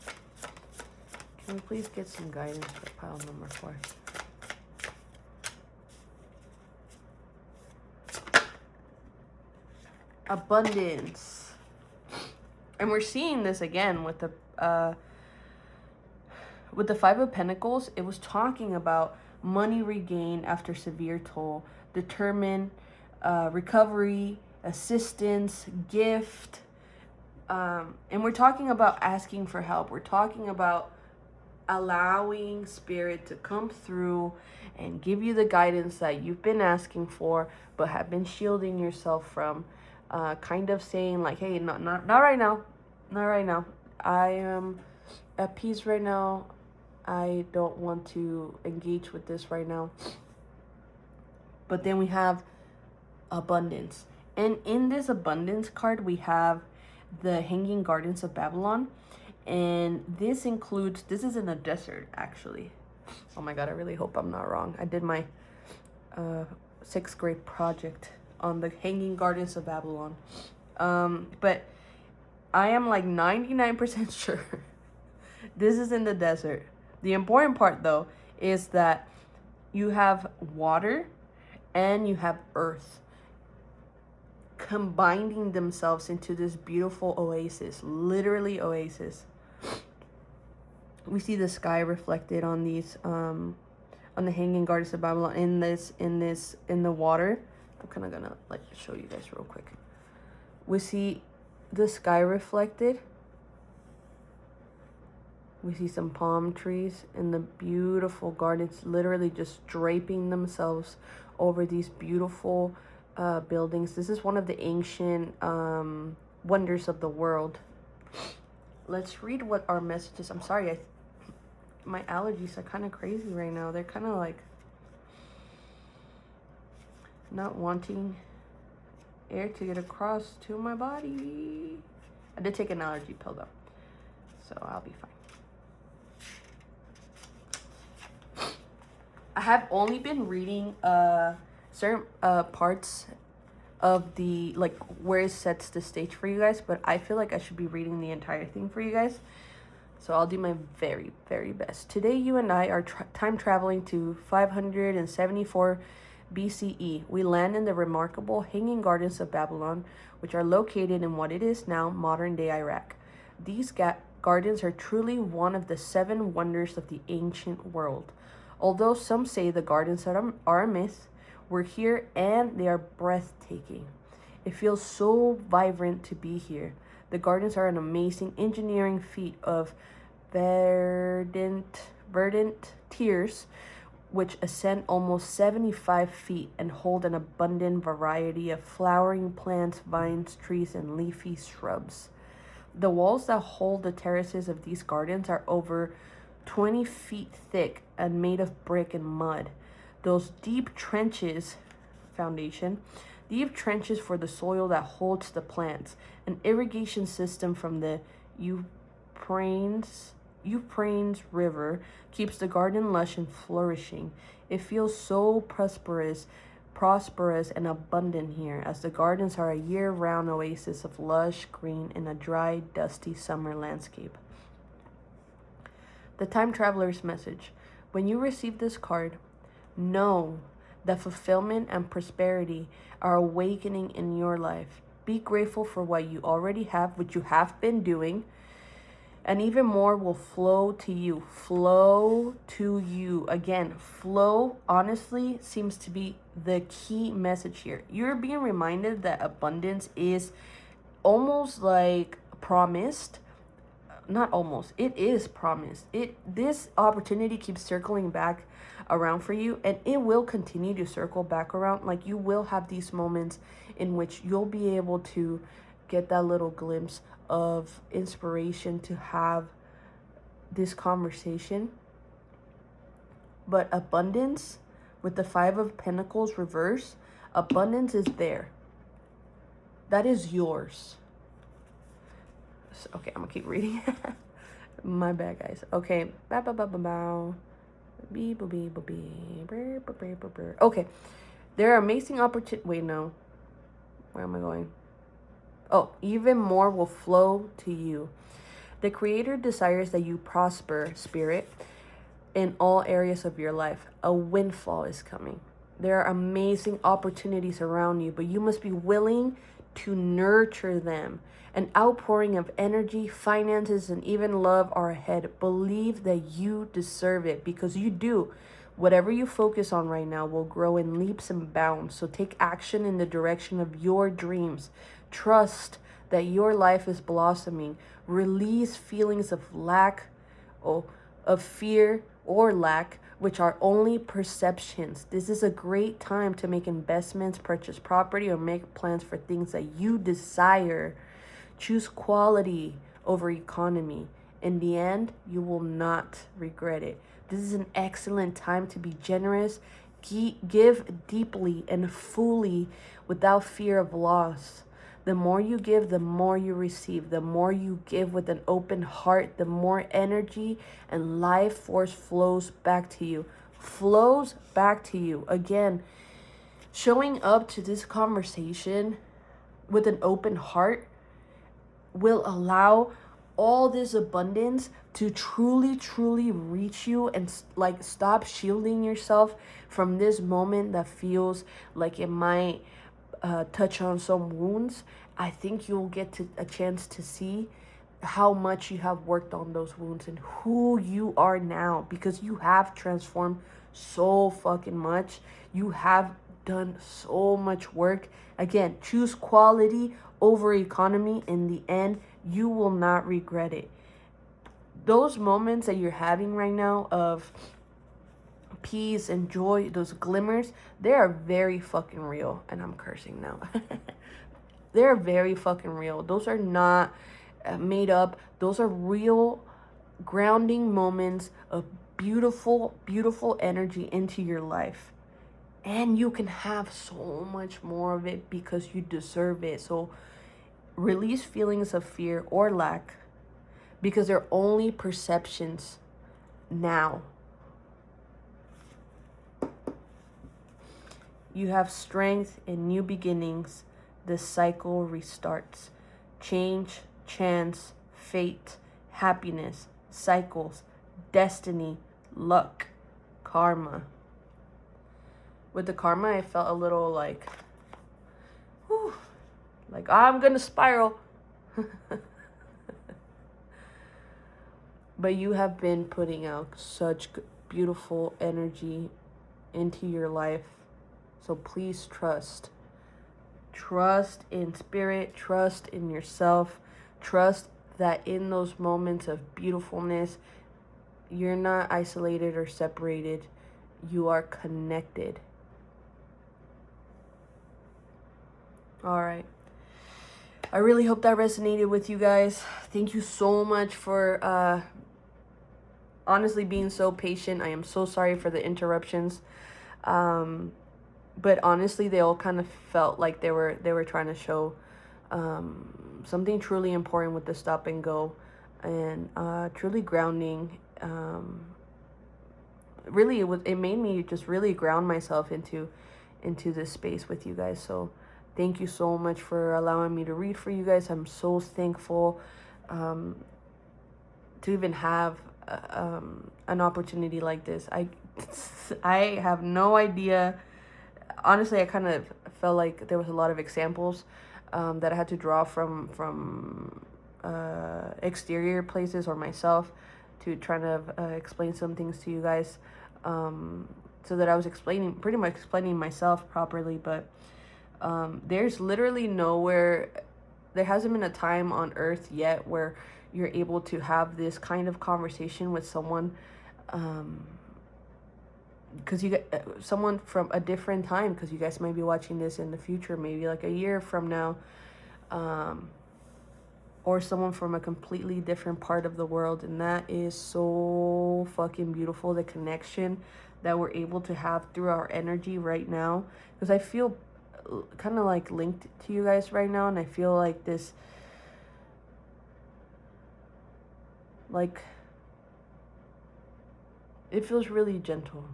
can we please get some guidance for pile number 4? Abundance. And we're seeing this again with the 5 of Pentacles. It was talking about money regained after severe toll, determined recovery, assistance, gift. And we're talking about asking for help. We're talking about allowing spirit to come through and give you the guidance that you've been asking for but have been shielding yourself from. Kind of saying like, hey, not right now. Not right now. I am at peace right now. I don't want to engage with this right now. But then we have abundance. And in this abundance card, we have the Hanging Gardens of Babylon. And this includes, this is in the desert, actually. Oh my God, I really hope I'm not wrong. I did my 6th grade project on the Hanging Gardens of Babylon. But I am like 99% sure this is in the desert. The important part, though, is that you have water and you have earth combining themselves into this beautiful oasis, literally oasis. We see the sky reflected on these, on the Hanging Gardens of Babylon, in the water. I'm kind of gonna like show you guys real quick. We see the sky reflected. We see some palm trees and the beautiful gardens literally just draping themselves over these beautiful buildings. This is one of the ancient wonders of the world. Let's read what our message is. I'm sorry, my allergies are kind of crazy right now. They're kind of like not wanting air to get across to my body. I did take an allergy pill though, so I'll be fine. I have only been reading certain parts of the, like, where it sets the stage for you guys, but I feel like I should be reading the entire thing for you guys. So I'll do my very, very best. Today, you and I are time traveling to 574 BCE. We land in the remarkable Hanging Gardens of Babylon, which are located in what it is now modern-day Iraq. These gardens are truly one of the 7 wonders of the ancient world. Although some say the gardens are a myth, we're here and they are breathtaking. It feels so vibrant to be here. The gardens are an amazing engineering feat of verdant tiers, which ascend almost 75 feet and hold an abundant variety of flowering plants, vines, trees, and leafy shrubs. The walls that hold the terraces of these gardens are over 20 feet thick and made of brick and mud. Those deep trenches for the soil that holds the plants. An irrigation system from the Euphrates River keeps the garden lush and flourishing. It feels so prosperous and abundant here, as the gardens are a year-round oasis of lush green in a dry, dusty summer landscape. The Time Traveler's Message. When you receive this card, know that fulfillment and prosperity are awakening in your life. Be grateful for what you already have, which you have been doing, and even more will flow to you. Flow to you. Again, flow honestly seems to be the key message here. You're being reminded that abundance is almost like promised. Not almost, it is promised. This opportunity keeps circling back around for you, and it will continue to circle back around. Like, you will have these moments in which you'll be able to get that little glimpse of inspiration to have this conversation. But abundance, with the 5 of Pentacles reverse, abundance is there. That is yours. Okay, I'm gonna keep reading. My bad, guys. Okay. Okay. There are amazing opportunities. Wait, no. Where am I going? Oh, even more will flow to you. The Creator desires that you prosper, spirit, in all areas of your life. A windfall is coming. There are amazing opportunities around you, but you must be willing to nurture them. An outpouring of energy, finances, and even love are ahead. Believe that you deserve it, because you do. Whatever you focus on right now will grow in leaps and bounds. So take action in the direction of your dreams. Trust that your life is blossoming. Release feelings of lack, of fear or lack, which are only perceptions. This is a great time to make investments, purchase property, or make plans for things that you desire. Choose quality over economy. In the end, you will not regret it. This is an excellent time to be generous. Give deeply and fully without fear of loss. The more you give, the more you receive. The more you give with an open heart, the more energy and life force flows back to you. Flows back to you. Again, showing up to this conversation with an open heart will allow all this abundance to truly reach you, and like stop shielding yourself from this moment that feels like it might touch on some wounds. I think you'll get a chance to see how much you have worked on those wounds and who you are now, because you have transformed so fucking much. You have done so much work. Again, choose quality over economy. In the end, you will not regret it. Those moments that you're having right now of peace and joy, those glimmers, they are very fucking real. And I'm cursing now. They're very fucking real. Those are not made up. Those are real grounding moments of beautiful energy into your life. And you can have so much more of it because you deserve it. So release feelings of fear or lack, because they're only perceptions now. You have strength and new beginnings. The cycle restarts. Change, chance, fate, happiness, cycles, destiny, luck, karma. With the karma, I felt a little like, whew, like I'm gonna spiral. But you have been putting out such beautiful energy into your life. So please trust. Trust in spirit. Trust in yourself. Trust that in those moments of beautifulness, you're not isolated or separated. You are connected. All right. I really hope that resonated with you guys. Thank you so much for honestly being so patient. I am so sorry for the interruptions. But honestly, they all kind of felt like they were trying to show something truly important with the stop and go, and truly grounding. Really, it made me just really ground myself into this space with you guys. So thank you so much for allowing me to read for you guys. I'm so thankful to even have an opportunity like this. I have no idea. Honestly, I kind of felt like there was a lot of examples that I had to draw from exterior places or myself to try to explain some things to you guys, so that I was pretty much explaining myself properly. But there's literally nowhere, there hasn't been a time on earth yet where you're able to have this kind of conversation with someone, because you get someone from a different time, because you guys might be watching this in the future, maybe like a year from now, or someone from a completely different part of the world. And that is so fucking beautiful, the connection that we're able to have through our energy right now, because I feel kind of like linked to you guys right now, and I feel like this, like, it feels really gentle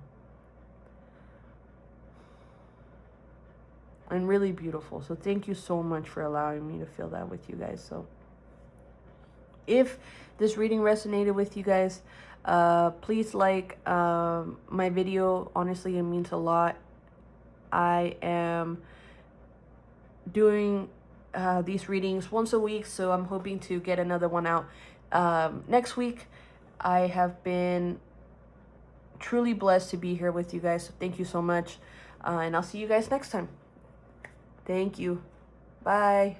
and really beautiful. So thank you so much for allowing me to feel that with you guys. So if this reading resonated with you guys, please like my video. Honestly, it means a lot. I am doing these readings once a week, so I'm hoping to get another one out next week. I have been truly blessed to be here with you guys. So thank you so much. And I'll see you guys next time. Thank you. Bye.